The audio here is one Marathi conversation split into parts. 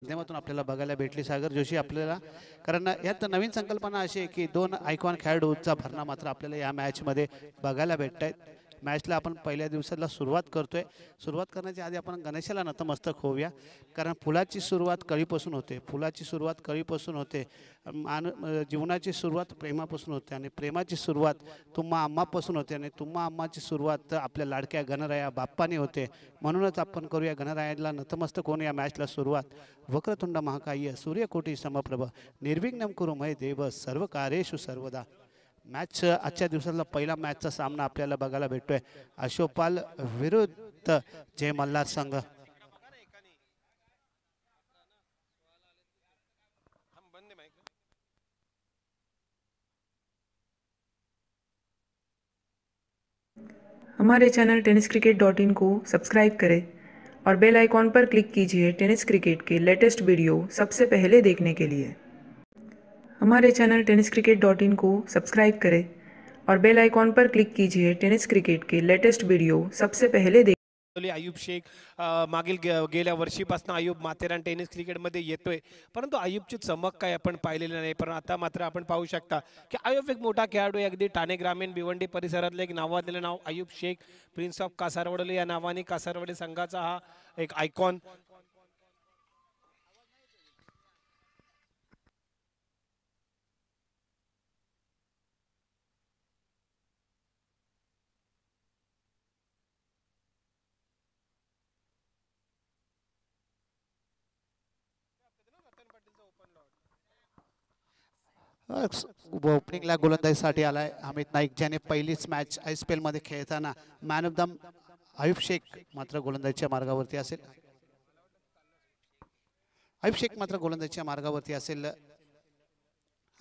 माध्यमातून आपल्याला बघायला भेटली सागर जोशी आपल्याला. कारण यात नवीन संकल्पना अशी आहे की दोन आयकॉन खेळाडूंचा भरणा मात्र आपल्याला या मॅचमध्ये बघायला भेटत आहेत. मॅचला आपण पहिल्या दिवसाला सुरुवात करतोय. सुरुवात करण्याच्या आधी आपण गणेशाला नतमस्तक होऊया. कारण फुलाची सुरुवात कळीपासून होते. फुलाची सुरुवात कळीपासून होते. जीवनाची सुरुवात प्रेमापासून होते आणि प्रेमाची सुरुवात तुम्हा आम्हापासून होते आणि तुम्हा आम्हाची सुरुवात आपल्या लाडक्या गणराया बाप्पाने होते. म्हणूनच आपण करूया गणरायाला नतमस्तक होऊन या मॅचला सुरुवात. वक्रतुंड महाकाय सूर्यकोटी समप्रभ निर्विघ्नं कुरु मय देव सर्व कार्येषु सर्वदा. मॅच आजच्या दिवसाला पहिला मॅचचा सामना आपल्याला बघायला भेटतोय. अशोकपाल विरुद्ध जय मल्हार संघ. हमारे चैनल tenniscricket.in को सब्सक्राइब करें और बेल आइकॉन पर क्लिक कीजिए टेनिस क्रिकेट के लेटेस्ट वीडियो सबसे पहले देखने के लिए। हमारे चैनल tenniscricket.in को सब्सक्राइब करें और बेल आइकॉन पर क्लिक कीजिए टेनिस क्रिकेट के लेटेस्ट वीडियो सबसे पहले देखने। आयुब शेख मागील गेल्या वर्षीपासून आयुब माथेरान टेनिस क्रिकेटमध्ये येतोय, परंतु आयुबची चमक काय आपण पाहिलेली नाही. पण आता मात्र आपण पाहू शकता की आयुब एक मोठा खेळाडू आहे. अगदी ठाणे ग्रामीण भिवंडी परिसरातलं एक नावाजलेलं नाव आयुब शेख, प्रिन्स ऑफ कासारवडली या नावाने कासारवडी संघाचा हा एक आयकॉन. ओपनिंगला गोलंदाजीसाठी आलाय अमित नाईक, ज्याने पहिलीच मॅच IPL मध्ये खेळताना man of the Ayub Shaikh मात्र गोलंदाजीच्या मार्गावरती असेल. आयुब शेख मात्र गोलंदाजीच्या मार्गावरती असेल.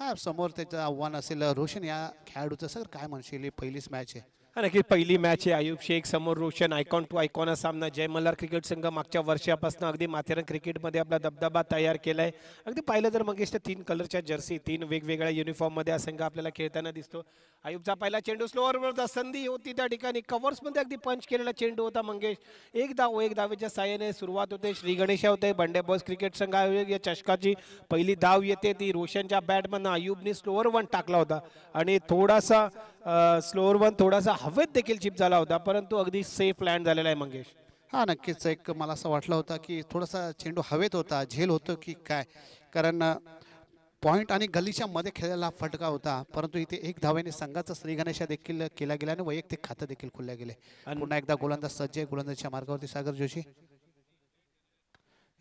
हा समोर त्याचं आव्हान असेल रोशन या खेळाडूचं. सर काय म्हणशील, पहिलीच मॅच आहे. नक्की पहिली मॅच आहे. आयुब शेख समोर रोशन, आयकॉन टू आयकॉन सामना. जय मल्हार क्रिकेट संघ मागच्या वर्षापासून अगदी माथेरान क्रिकेटमध्ये आपला दबदबा तयार केलाय. अगदी पाहिलं तर मग 3 कलरच्या जर्सी, 3 वेगवेगळ्या युनिफॉर्ममध्ये हा संघ आपल्याला खेळताना दिसतो. आयुबचा पहिला चेंडू स्लोअरवरचा संधी होती त्या ठिकाणी. कव्हर्समध्ये अगदी पंच केलेला चेंडू होता मंगेश. एक धावेच्या साहाय्याने सुरुवात होते. श्री गणेश होते बंडे बॉस क्रिकेट संघ या चषकाची पहिली धाव येते ती रोशनच्या बॅटमधनं. आयुबने स्लोअर वन टाकला होता आणि थोडासा स्लोअर वन थोडासा हवेत देखील चिप झाला होता, परंतु अगदी सेफ लँड झालेला आहे मंगेश. हा नक्कीच एक मला असं वाटलं होतं की थोडासा चेंडू हवेत होता, झेल होतो की काय. कारण पॉइंट आणि गल्लीच्या मध्ये खेळलेला फटका होता, परंतु इथे एक धावेने संघाचा श्री गणेश देखील केला गेला आणि वैयक्तिक खातं देखील खुलले गेले. पुन्हा एकदा गोलंदाज सज्ज आहे गोलंदाजीच्या मार्गावरती सागर जोशी.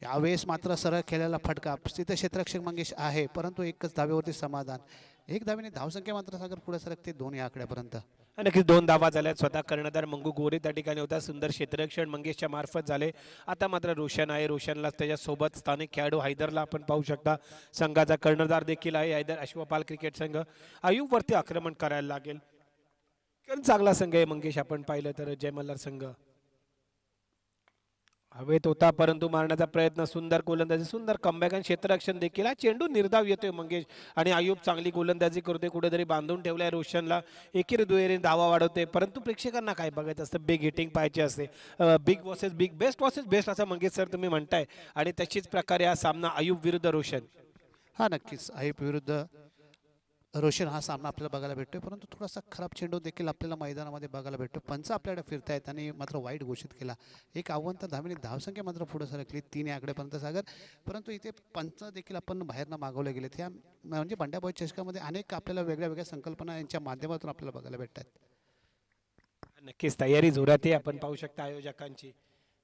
यावेळेस मात्र सरळ खेळलेला फटका. तिथे क्षेत्ररक्षक मंगेश आहे, परंतु एकच धावेवरती समाधान. एक धावेने धावसंख्या मात्र सागर पुढे सरकते 2 या आकड्यापर्यंत. नक्कीच 2 धावा झाल्या. स्वतः कर्णधार मंगू गोरे त्या ठिकाणी होता. सुंदर क्षेत्ररक्षण मंगेशच्या मार्फत झाले. आता मात्र रोशन आहे. रोशनला त्याच्यासोबत स्थानिक खेळाडू हैदरला आपण पाहू शकता. संघाचा कर्णधार देखील आहे हैदर. अश्वपाल क्रिकेट संघ आयुबवरती आक्रमण करायला लागेल, कारण चांगला संघ आहे मंगेश. आपण पाहिलं तर जय मल्हार संघ हवेत होता, परंतु मारण्याचा प्रयत्न. सुंदर गोलंदाजी, सुंदर कमबॅक आणि क्षेत्ररक्षण देखील. हा चेंडू निर्धाव येतोय मंगेश आणि आयुब चांगली गोलंदाजी करतोय. कुठेतरी बांधून ठेवलाय रोशनला. एकेरी दुहेरी धावा वाढवते, परंतु प्रेक्षकांना काय बघायचं असतं, बिग हिटिंग पाहायची असते. Big versus big, best versus best असं मंगेश सर तुम्ही म्हणताय. आणि तशीच प्रकारे हा सामना आयुब विरुद्ध रोशन. हा नक्कीच आयुब विरुद्ध रोशन हा सामना आपल्याला बघायला भेटतोय, परंतु थोडासा खराब चेंडू देखील आपल्याला मैदानामध्ये बघायला भेटतो. पंच आपल्याकडे फिरतायत आणि मात्र वाईट घोषित केला. एक आव्हान तर धावेने धावसंख्या मात्र पुढे सरकली 3 आकड्यापर्यंत सागर. परंतु इथे पंच देखील आपण बाहेरनं मागवले गेले. त्या म्हणजे बंड्याबॉय चषकामध्ये अनेक आपल्याला वेगळ्या वेगळ्या संकल्पना यांच्या माध्यमातून आपल्याला बघायला भेटतात. नक्कीच तयारी जोरात आहे. आपण पाहू शकता आयोजकांची.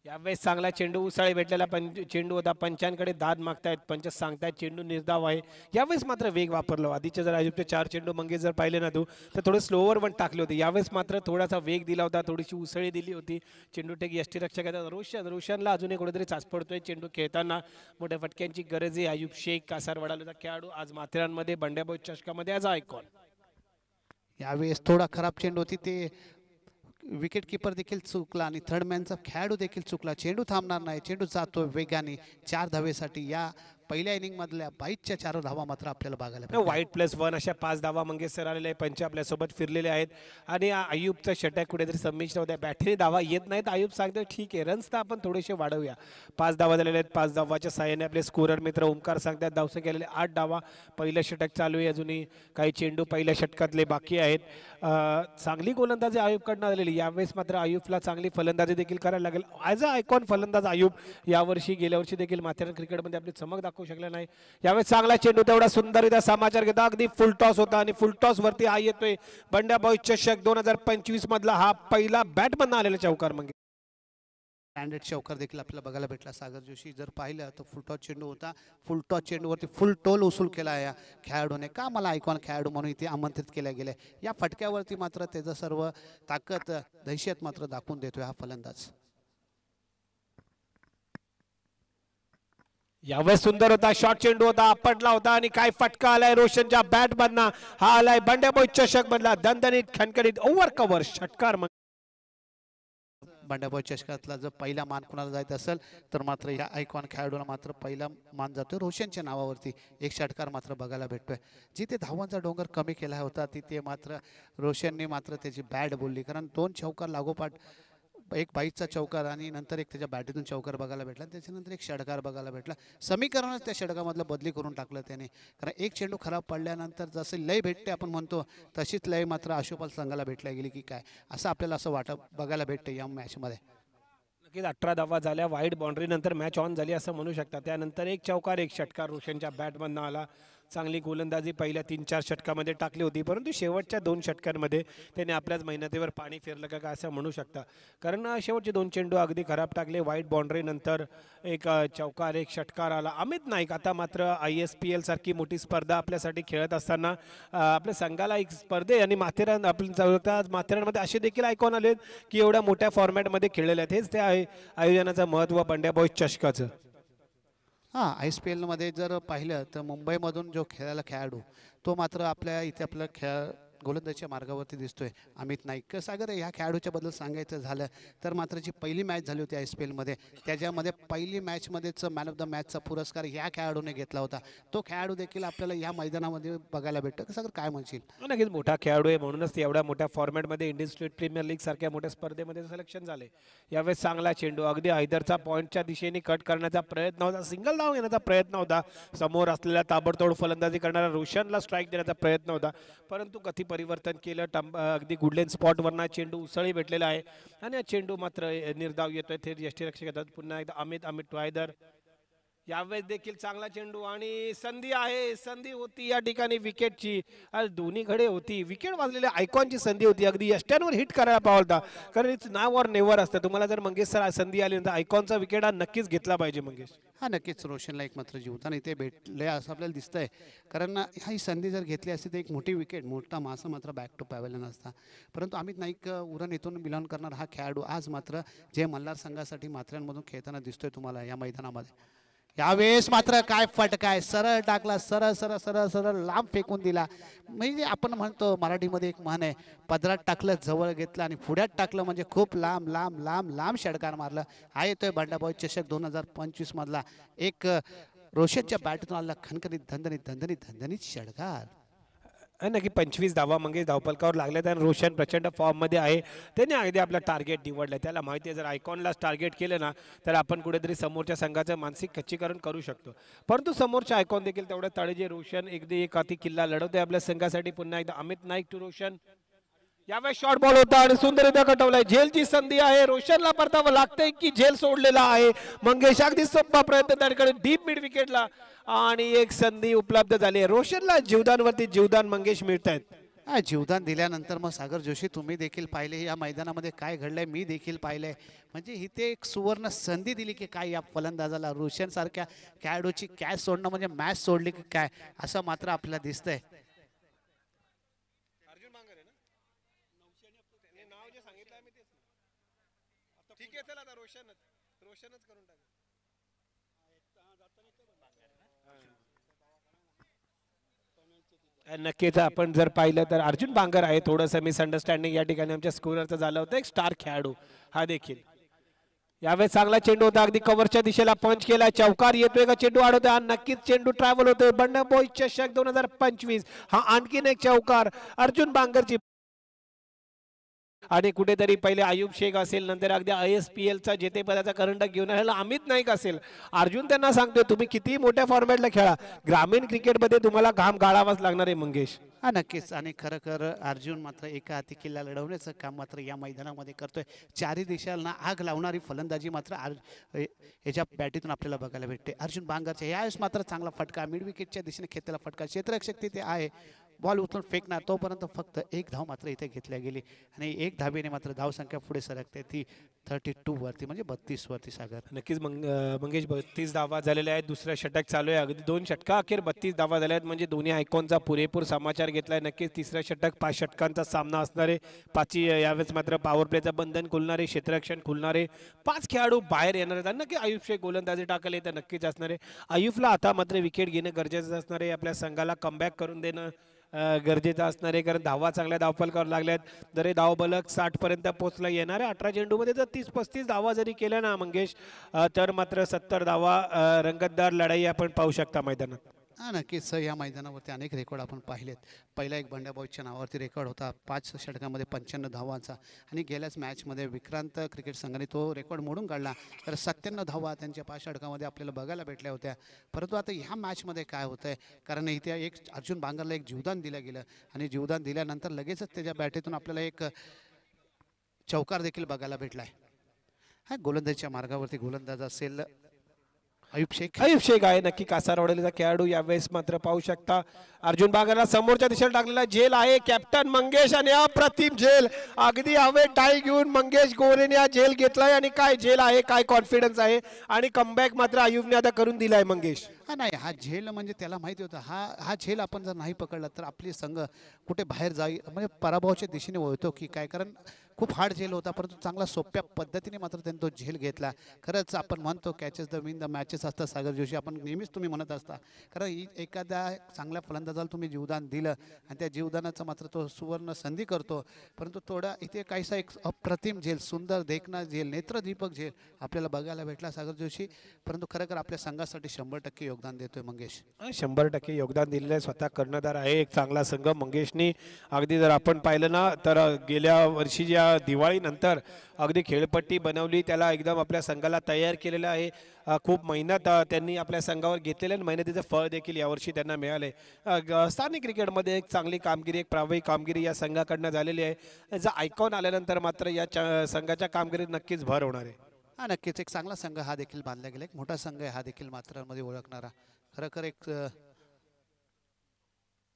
यावेळेस चांगला चेंडू उसळी भेटलेला चेंडू होता. पंचांकडे दाद मागतायत, पंच सांगतायत चेंडू निर्धाव आहे. यावेळेस मात्र वेग वापरला. आधीचे जर आयुबचे 4 चेंडू मंगेश जर पाहिले ना तू, तर थोडे स्लोअर वन टाकले होते. यावेळेस मात्र थोडासा वेग दिला होता, थोडीशी उसळी दिली होती. चेंडू टेक यष्टीरक्षक रोशनला अजूनही कुठेतरी चाच पडतोय. चेंडू खेळताना मोठ्या फटक्यांची गरज आहे. आयुब शेख कासारवाडाचा खेळाडू आज माथेरानमध्ये बंड्याबॉय चषकामध्ये आज आयकॉन. यावेळेस थोडा खराब चेंडू होती. ते विकेट कीपर देखील चुकला आणि थर्ड मॅनचा खेळाडू देखील चुकला. चेंडू थांबणार नाही, चेंडू जातो वेगाने 4 धावेसाठी. या पहिल्या इनिंग मधल्या 22च्या 4 धावा मात्र आपल्याला बघायला भेटल्या. वाईट +1 अशा 5 धावा मंगेश सर आलेले आहे, पंच आपल्यासोबत फिरलेले आहेत आणि आयुबचा षटक कुठेतरी संमिश्र होत्या, बॅटरी धावा येत नाहीत. आयुब सांगतो ठीक आहे, रन्स तर आपण थोडेसे वाढवूया. 5 धावा झालेल्या आहेत. 5 धावाच्या साहाय्याने आपले स्कोरर मित्र ओमकार सांगतात धावसंख्या गेलेले 8 धावा. पहिलं षटक चालू आहे, अजूनही काही चेंडू पहिल्या षटकातले बाकी आहेत. चांगली गोलंदाजी आयुबकडनं आलेली, यावेळेस मात्र आयुबला चांगली फलंदाजी देखील करायला लागेल. ॲज अ आयकॉन फलंदाज आयुब यावर्षी गेल्या वर्षी देखील माथेरान क्रिकेटमध्ये आपली चमक दाखवू शकला नाही. यावेळेस चांगला चेंडू तेवढा सुंदररित्या समाचार घेता, अगदी फुल टॉस होता आणि फुल टॉस वरती हा येतोय बंड्या बॉय चषक 2025 मधला हा पहिला बॅट मधनं आलेला चौकार. मग स्टँडर्ड चौकार देखील आपल्याला बघायला भेटला. सागर जोशी जर पाहिलं तर फुलटॉस चेंडू होता, फुलटॉस चेंडूवरती फुल टोल वसूल केला या खेळाडूने. का मला आयकॉन खेळाडू म्हणून इथे आमंत्रित केले गेले. या फटक्यावरती मात्र त्याचं सर्व ताकद दहशत मात्र दाखवून देतोय हा फलंदाज. यावेळेस सुंदर होता, शॉर्ट चेंडू होता, आपटला होता आणि काय फटका आलाय रोशनच्या बॅट मधना. हा आलाय बंड्या बॉय चषक मधला दणदणीत खणखणीत ओव्हर कव्हर षटकार. बंड्याबॉय चषकातला जर पहिला मान कुणाला जायचं असेल तर मात्र या आयकॉन खेळाडूला मात्र पहिला मान जातोय रोशनच्या नावावरती. एक षटकार मात्र बघायला भेटतोय. जिथे धावांचा डोंगर कमी केला होता तिथे मात्र रोशनने मात्र त्याची बॅट बोलली, कारण 2 चौकार लागोपाठ, एक 22चा चौकार आणि नंतर एक त्याच्या बॅटीतून चौकार बघायला भेटला, त्याच्यानंतर एक षटकार बघायला भेटला. समीकरणच त्या षटकामधलं बदली करून टाकलं त्याने, कारण एक चेंडू खराब पडल्यानंतर जसं लय भेटते आपण म्हणतो तशीच लय मात्र आशुपाल संघाला भेटल्या गेली की काय, असं आपल्याला असं बघायला भेटतं या मॅचमध्ये. नक्कीच 18 धावा झाल्या, वाईड बाउंड्री नंतर मॅच ऑन झाली असं म्हणू शकता. त्यानंतर एक चौकार एक षटकार रोशनच्या बॅटमधनं आला. चांगली गोलंदाजी पहिल्या 3-4 षटकामध्ये टाकली होती, परंतु शेवटच्या 2 षटकांमध्ये त्याने आपल्याच मेहनतीवर पाणी फिरलं का असं म्हणू शकता, कारण शेवटचे 2 चेंडू अगदी खराब टाकले. वाईट बाउंड्री नंतर एक चौकार एक षटकार आला. अमित नाईक आता मात्र ISPL सारखी मोठी स्पर्धा आपल्यासाठी खेळत असताना आपल्या संघाला एक स्पर्धे आणि माथेरान माथेरानमध्ये असे देखील आयकॉन आलेत की एवढ्या मोठ्या फॉर्मॅटमध्ये खेळलेले आहेत. हेच त्या आयोजनाचं महत्त्व बंड्या बॉय चषकाचं. हां, ISPL मध्ये जर पाहिलं तर मुंबईमधून जो खेळायला खेळाडू तो मात्र आपल्या इथे आपलं गोलंदाजीच्या मार्गावरती दिसतोय, अमित नाईक. सागर ह्या खेळाडूच्याबद्दल सांगायचं झालं तर मात्र जी पहिली मॅच झाली होती ISPL मध्ये, त्याच्यामध्ये पहिली मॅचमध्येच मॅन ऑफ द मॅचचा पुरस्कार ह्या खेळाडूने घेतला होता. तो खेळाडू देखील आपल्याला या मैदानामध्ये बघायला भेटतो. सागर काय म्हणशील? नक्कीच मोठा खेळाडू आहे, म्हणूनच एवढ्या मोठ्या फॉर्मॅटमध्ये इंडियन स्टेट प्रीमियर लीग सारख्या मोठ्या स्पर्धेमध्ये सिलेक्शन झाले. यावेळेस चांगला चेंडू अगदी हैदरचा पॉईंटच्या दिशेने कट करण्याचा प्रयत्न होता, सिंगल धाव घेण्याचा प्रयत्न होता, समोर असलेल्या ताबडतोड फलंदाजी करणाऱ्या रोशनला स्ट्राईक देण्याचा प्रयत्न होता, परंतु गती परिवर्तन केलं. अगदी गुडलेन स्पॉटवरना चेंडू उसळी भेटलेला आहे आणि चेंडू मात्र निर्धाव येतोय. ते यष्टीरक्षक येतात. पुन्हा एकदा अमित टॉयदर. यावेळेस देखील चांगला चेंडू आणि संधी आहे, संधी होती या ठिकाणी विकेटची. दोन्हीकडे होती, विकेट वाजलेल्या आयकॉनची संधी होती, अगदी यष्ट्यांवर हिट करायला पावलता, कारण इट्स नाव और नेवर असतं. तुम्हाला जर मंगेश सर संधी आली तर आयकॉनचा विकेट हा नक्कीच घेतला पाहिजे मंगेश. हा नक्कीच रोशनला एक मात्र जीवताना इथे भेटले असं आपल्याला दिसतंय, कारण ही संधी जर घेतली असती तर एक मोठी विकेट, मोठा मासा मात्र बॅक टू पॅव्हलियन असता. परंतु अमित नाईक उरण इथून बिलॉंग करणार हा खेळाडू आज मात्र जे मल्हार संघासाठी माथेरानमधून खेळताना दिसतोय तुम्हाला या मैदानामध्ये. यावेळेस मात्र काय फटकाय, सरळ टाकला, सरळ सरळ सरळ सरळ लांब फेकून दिला. म्हणजे आपण म्हणतो मराठीमध्ये एक म्हण आहे, पदरात टाकलं जवळ घेतलं आणि पुढ्यात टाकलं म्हणजे खूप लांब लांब लांब लांब षटकार मारलं. हा येतोय बंडाबॉय चषक 2025 मधला एक रोशनच्या बॅटतून आला खणखणीत धंदणीत धंदणीत धंदणीत षटकार. नक्की 25 धावा मंगेश धावपलकावर लागल्यात आणि रोशन प्रचंड फॉर्ममध्ये आहे. त्याने अगदी आपलं टार्गेट निवडलं. त्याला माहिती आहे जर आयकॉनलाच टार्गेट केलं ना तर आपण कुठेतरी समोरच्या संघाचं मानसिक खच्चीकरण करू शकतो. परंतु समोरच्या आयकॉन देखील तेवढ्या तळेजे रोशन एकदी एक हाती किल्ला लढवतोय आपल्या संघासाठी. पुन्हा एकदा अमित नाईक टू रोशन. यावेळेस शॉर्ट बॉल होता आणि सुंदररित्या कटवलाय. झेलची संधी आहे, रोशनला परतावं लागतंय की झेल सोडलेला आहे. मंगेश अगदी सोपा प्रयत्न त्याकडे डीप मिड विकेटला आणि एक संधी उपलब्ध झाली आहे. रोशनला जीवदानवरती जीवदान मंगेश मिळत आहेत. जीवदान दिल्यानंतर मग सागर जोशी तुम्ही देखील पाहिले या मैदानामध्ये काय घडलंय, मी देखील पाहिलंय. म्हणजे इथे एक सुवर्ण संधी दिली की काय या फलंदाजाला, रोशन सारख्या खेळाडूची कॅच सोडणं म्हणजे मॅच सोडली की काय असं मात्र आपल्याला दिसतंय. नक्कीच आपण जर पाहिलं तर अर्जुन बांगर आहे. थोडंसं मिसअंडरस्टँडिंग या ठिकाणी आमच्या स्कोररचं झालं होतं. एक स्टार खेळाडू हा देखील. यावेळेस चांगला चेंडू होता, अगदी कव्हरच्या दिशेला पंच केला, चौकार येतोय का चेंडू अडवतोय, हा नक्कीच चेंडू ट्रॅव्हल होतोय. बंडा बॉय चषक 2025 हा आणखीन एक चौकार अर्जुन बांगरची. आणि कुठेतरी पहिले आयुब शेख असेल, नंतर अगदी ISPL चा जेतेपदाचा करंडक घेऊन आलेला अमित नाईक असेल. अर्जुन त्यांना सांगतोय तुम्ही किती मोठ्या फॉर्मॅटला खेळा, ग्रामीण क्रिकेटमध्ये तुम्हाला घाम गाळावाच लागणार आहे मंगेश. हा नक्कीच. आणि खरं अर्जुन मात्र एका हाती किल्ला लढवण्याचं काम मात्र या मैदानामध्ये करतोय. चारही दिशांना आग लावणारी फलंदाजी मात्र याच्या बॅटीतून आपल्याला बघायला भेटते. अर्जुन बांगरच्या यावेळेस मात्र चांगला फटका, मिड विकेटच्या दिशेने खेचलेला फटका, क्षेत्ररक्षक तिथे आहे, बॉल उचलून फेकणार तोपर्यंत फक्त एक धाव मात्र इथे घेतल्या गेली आणि एक धावेने मात्र धावसंख्या पुढे सरकते ती 32 वरती, म्हणजे 32 वरती सागर. नक्कीच मंगेश 32 धावा झालेल्या आहेत. दुसरं षटक चालू आहे, अगदी 2 षटका अखेर 32 धावा झाल्या आहेत, म्हणजे दोन्ही आयकॉनचा पुरेपूर समाचार घेतलाय. नक्कीच तिसरं षटक 5 षटकांचा सामना असणार आहे. पाचही यावेळेस मात्र पॉवर प्लेचं बंधन खुलणारे, क्षेत्ररक्षण खुलणारे, 5 खेळाडू बाहेर येणार आहेत. नक्की आयुब शेख गोलंदाजी टाकले तर नक्कीच असणार आहे. आयुबला आता मात्र विकेट घेणं गरजेचं असणार आहे, आपल्या संघाला कमबॅक करून देणं गरजेचं असणार आहे, कारण धावा चांगल्या धावफलकावर लागल्यात. जर हे धावफलक 60 पर्यंत पोहोचला, येणाऱ्या 18 चेंडूमध्ये जर 30-35 धावा जरी केल्या ना मंगेश, तर मात्र 70 धावा रंगतदार लढाई आपण पाहू शकता मैदानात. हा नक्कीच. या मैदानावरती अनेक रेकॉर्ड आपण पाहिलेत. पहिला एक बंड्या बॉयच्या नावावरती रेकॉर्ड होता 5 षटकांमध्ये 95 धावांचा, आणि गेल्याच मॅचमध्ये विक्रांत क्रिकेट संघाने तो रेकॉर्ड मोडून काढला. तर 97 धावा त्यांच्या 5 षटकांमध्ये आपल्याला बघायला भेटल्या होत्या. परंतु आता ह्या मॅचमध्ये काय होतं आहे, कारण इथे एक अर्जुन बांगरला एक जीवदान दिलं गेलं, आणि जीवदान दिल्यानंतर लगेचच त्याच्या बॅटीतून आपल्याला एक चौकार देखील बघायला भेटला आहे. हा गोलंदाजीच्या मार्गावरती गोलंदाज असेल आयुब शेख आहे, नक्की कासारवाडीचा खेळाडू. यावेळेस मात्र पाहू शकता अर्जुन बांगरला समोरच्या दिशेला टाकलेला झेल आहे कॅप्टन मंगेश, आणि अप्रतिम झेल, अगदी हवे टाय घेऊन मंगेश गोरेने हा झेल घेतलाय. आणि काय झेल आहे, काय कॉन्फिडन्स आहे, आणि कमबॅक मात्र आयुबने आता करून दिलाय मंगेश. हा नाही, हा झेल म्हणजे त्याला माहिती होतं, हा झेल आपण जर नाही पकडला तर आपली संघ कुठे बाहेर जाईल, म्हणजे पराभवाच्या दिशेने वळतो की काय, कारण खूप हार्ड झेल होता. परंतु चांगला सोप्या पद्धतीने मात्र त्यांनी तो झेल घेतला. खरंच आपण म्हणतो catches the win the matches असतात सागर जोशी, आपण नेहमीच तुम्ही म्हणत असता, कारण एखाद्या चांगल्या फलंदाजाला तुम्ही जीवदान दिलं आणि त्या जीवदानाचं मात्र तो सुवर्ण संधी करतो. परंतु थोडा इथे काहीसा एक अप्रतिम झेल, सुंदर देखणा झेल, नेत्रदीपक झेल आपल्याला बघायला भेटला सागर जोशी. परंतु खरं आपल्या संघासाठी 100% योगदान देतोय मंगेश. 100% योगदान दिलेलं आहे, स्वतः कर्णधार आहे, एक चांगला संघ मंगेशनी. अगदी जर आपण पाहिलं ना तर गेल्या वर्षी ज्या दिवाळीनंतर अगदी खेळपट्टी बनवली, त्याला एकदम आपल्या संघाला तयार केलेलं आहे. खूप मेहनत त्यांनी आपल्या संघावर घेतलेल्या, आणि मेहनतीचं फळ देखील यावर्षी त्यांना मिळाले. स्थानिक क्रिकेटमध्ये एक चांगली कामगिरी, एक प्रामाणिक कामगिरी या संघाकडनं झालेली आहे. जर आयकॉन आल्यानंतर मात्र या संघाच्या कामगिरीत नक्कीच भर होणार आहे. हा नक्कीच. एक चांगला संघ हा देखील बांधला गेला, एक मोठा संघ आहे हा देखील मात्र मध्ये ओळखणारा. खरं एक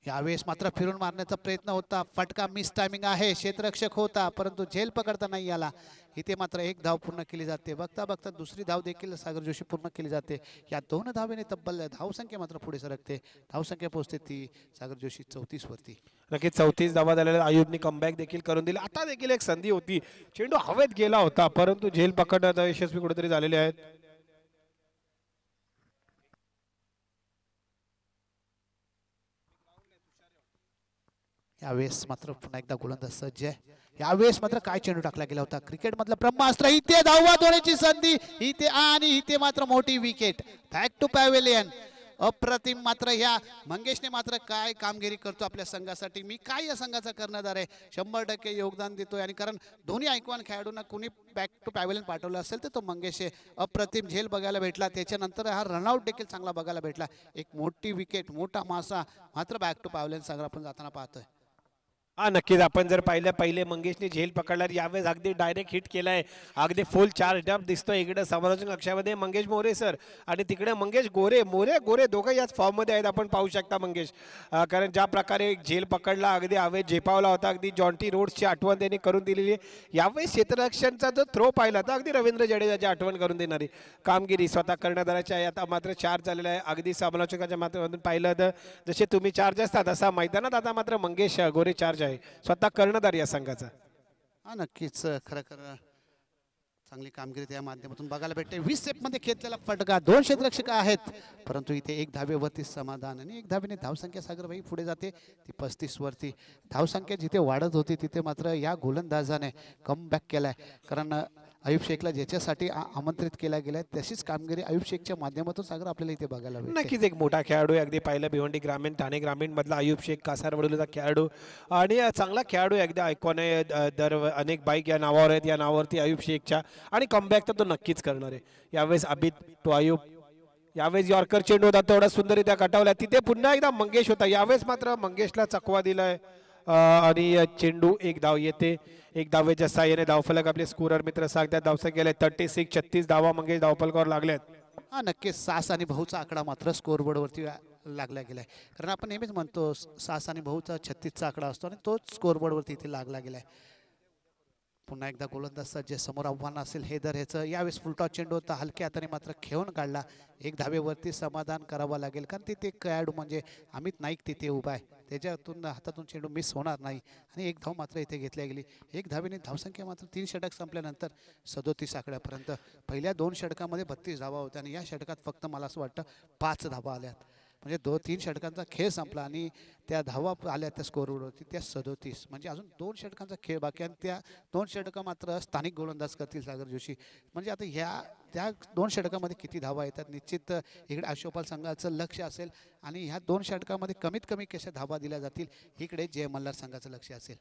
यावेळेस मात्र फिरून मारण्याचा प्रयत्न होता, फटका मिस टायमिंग आहे, क्षेत्ररक्षक होता परंतु झेल पकडता नाही आला. इथे मात्र एक धाव पूर्ण केली जाते. बघता बघता दुसरी धाव देखील सागर जोशी पूर्ण केली जाते. या 2 धावेने तब्बल धावसंख्या मात्र पुढे सरकते. धावसंख्या पोहोचते ती सागर जोशी 34 वरती. नक्कीच 34 धावा झालेल्या. आयुबने कमबॅक देखील करून दिली. आता देखील एक संधी होती, चेंडू हवेत गेला होता परंतु झेल पकडण्यात यशस्वी कुठेतरी झालेले आहेत. यावेळेस मात्र पुन्हा एकदा गोलंदाज सज्ज आहे. यावेळेस मात्र काय चेंडू टाकला गेला होता, क्रिकेट मधलं ब्रह्मास्त्र. इथे धावा धोण्याची संधी, इथे आणि इथे मात्र मोठी विकेट. Back to pavilion. अप्रतिम. मात्र ह्या मंगेशने मात्र काय कामगिरी करतो आपल्या संघासाठी. मी काय या संघाचा कर्णधार आहे, 100% योगदान देतोय. आणि कारण दोन्ही आयकॉन खेळाडूंना कुणी बॅक टू पॅव्हेलियन पाठवलं असेल तर तो मंगेश आहे. अप्रतिम झेल बघायला भेटला, त्याच्यानंतर हा रनआउट देखील चांगला बघायला भेटला. एक मोठी विकेट, मोठा मासा, मात्र बॅक टू पॅव्हेलियन संघ आपण जाताना पाहतोय. हा नक्कीच. आपण जर पाहिलं, पहिले मंगेशने झेल पकडला, यावेळेस अगदी डायरेक्ट हिट केलाय, अगदी फुल चार्ज अप दिसतोय. इकडे समालोचक कक्षामध्ये मंगेश मोरे सर आणि तिकडे मंगेश गोरे दोघं याच फॉर्ममध्ये आहेत, आपण पाहू शकता मंगेश. कारण ज्या प्रकारे झेल पकडला, अगदी हवेत झेपावला होता, अगदी जॉन्टी रोड्सची आठवण त्यांनी करून दिलेली आहे. यावेळेस क्षेत्ररक्षणचा जो थ्रो पाहिला तर अगदी रवींद्र जडेजाची आठवण करून देणारी कामगिरी स्वतः कर्णधाराची आहे. आता मात्र चार्ज झालेला आहे. अगदी समालोचकाच्या माध्यमातून पाहिलं तर जसे तुम्ही चार्ज असतात तसा मैदानात आता मात्र मंगेश गोरे चार्ज आहे, स्वतः कर्णधार या संघाचा. हा नक्कीच. खरं चांगली कामगिरी त्या माध्यमातून बघायला भेटते. 20 स्टेपमध्ये खेचलेला फटका, 2 क्षेत्ररक्षक आहेत परंतु इथे 1 धावेवरती समाधान, आणि 1 धावेने धावसंख्या सागरभाई पुढे जाते ती 35 वरती. धावसंख्या जिथे वाढत होती तिथे मात्र या गोलंदाजाने कमबॅक केलाय. कारण आयुब शेखला ज्याच्यासाठी आमंत्रित केला गेला तशीच कामगिरी आयुब शेखच्या माध्यमातून सागर आपल्याला इथे बघायला भेटते. नक्कीच एक मोठा खेळाडू आहे. अगदी पाहिलं भिवंडी ग्रामीण ठाणे ग्रामीण मधला आयुब शेख कासारवडीचा खेळाडू आणि चांगला खेळाडू आहे. एकदा ऐकून आहे दर अनेक बाईक या नावावर आहेत, या नावावरती आयुब शेखच्या आणि कमबॅक तर तो नक्कीच करणार आहे. यावेळेस अबित तो आयुब, यावेळेस यॉर्कर चेंडू होता तेवढा सुंदररित्या कटावला. तिथे पुन्हा एकदा मंगेश होता, यावेळेस मात्र मंगेशला चकवा दिलाय आणि चेंडू एक धाव येते. एक धावेच्या साह्याने धावफलक आपले स्कोरर मित्र सांगतात धावसा गेले 36 36 धावा मंगेश धावफलकावर लागल्यात. हा नक्कीच 6 आणि भाऊचा आकडा मात्र स्कोरबोर्डवरती लागला गेलाय. कारण आपण नेहमीच म्हणतो 6 आणि भाऊचा 36चा आकडा असतो आणि तोच स्कोरबोर्डवरती इथे लागला गेलाय. पुन्हा एकदा गोलंदाज जे समोर आव्हान असेल हे दर ह्याचं. यावेळेस फुलटॉस चेंडू होता, हलक्या हाताने मात्र खेळून काढला. एक धावेवरती समाधान करावं लागेल कारण तिथे खेळाडू म्हणजे अमित नाईक तिथे उभा आहे, त्याच्यातून हातातून चेंडू मिस होणार नाही आणि एक धाव मात्र इथे घेतल्या गेली. एक धावेने धावसंख्या मात्र 3 षटक संपल्यानंतर 37 आकड्यापर्यंत. पहिल्या 2 षटकामध्ये 32 धावा होत्या आणि या षटकात फक्त मला असं वाटतं 5 धावा आल्यात. म्हणजे 2-3 षटकांचा खेळ संपला आणि त्या धावा आल्या त्या स्कोरवरती त्या 37. म्हणजे अजून 2 षटकांचा खेळ बाकी आणि त्या 2 षटकं मात्र स्थानिक गोलंदाज करतील सागर जोशी. म्हणजे आता त्या 2 षटकामध्ये किती धावा येतात निश्चित इकडे आशोपाल संघाचं लक्ष असेल आणि ह्या 2 षटकामध्ये कमीत कमी कशा धावा दिल्या जातील इकडे जय मल्हार संघाचं लक्ष असेल.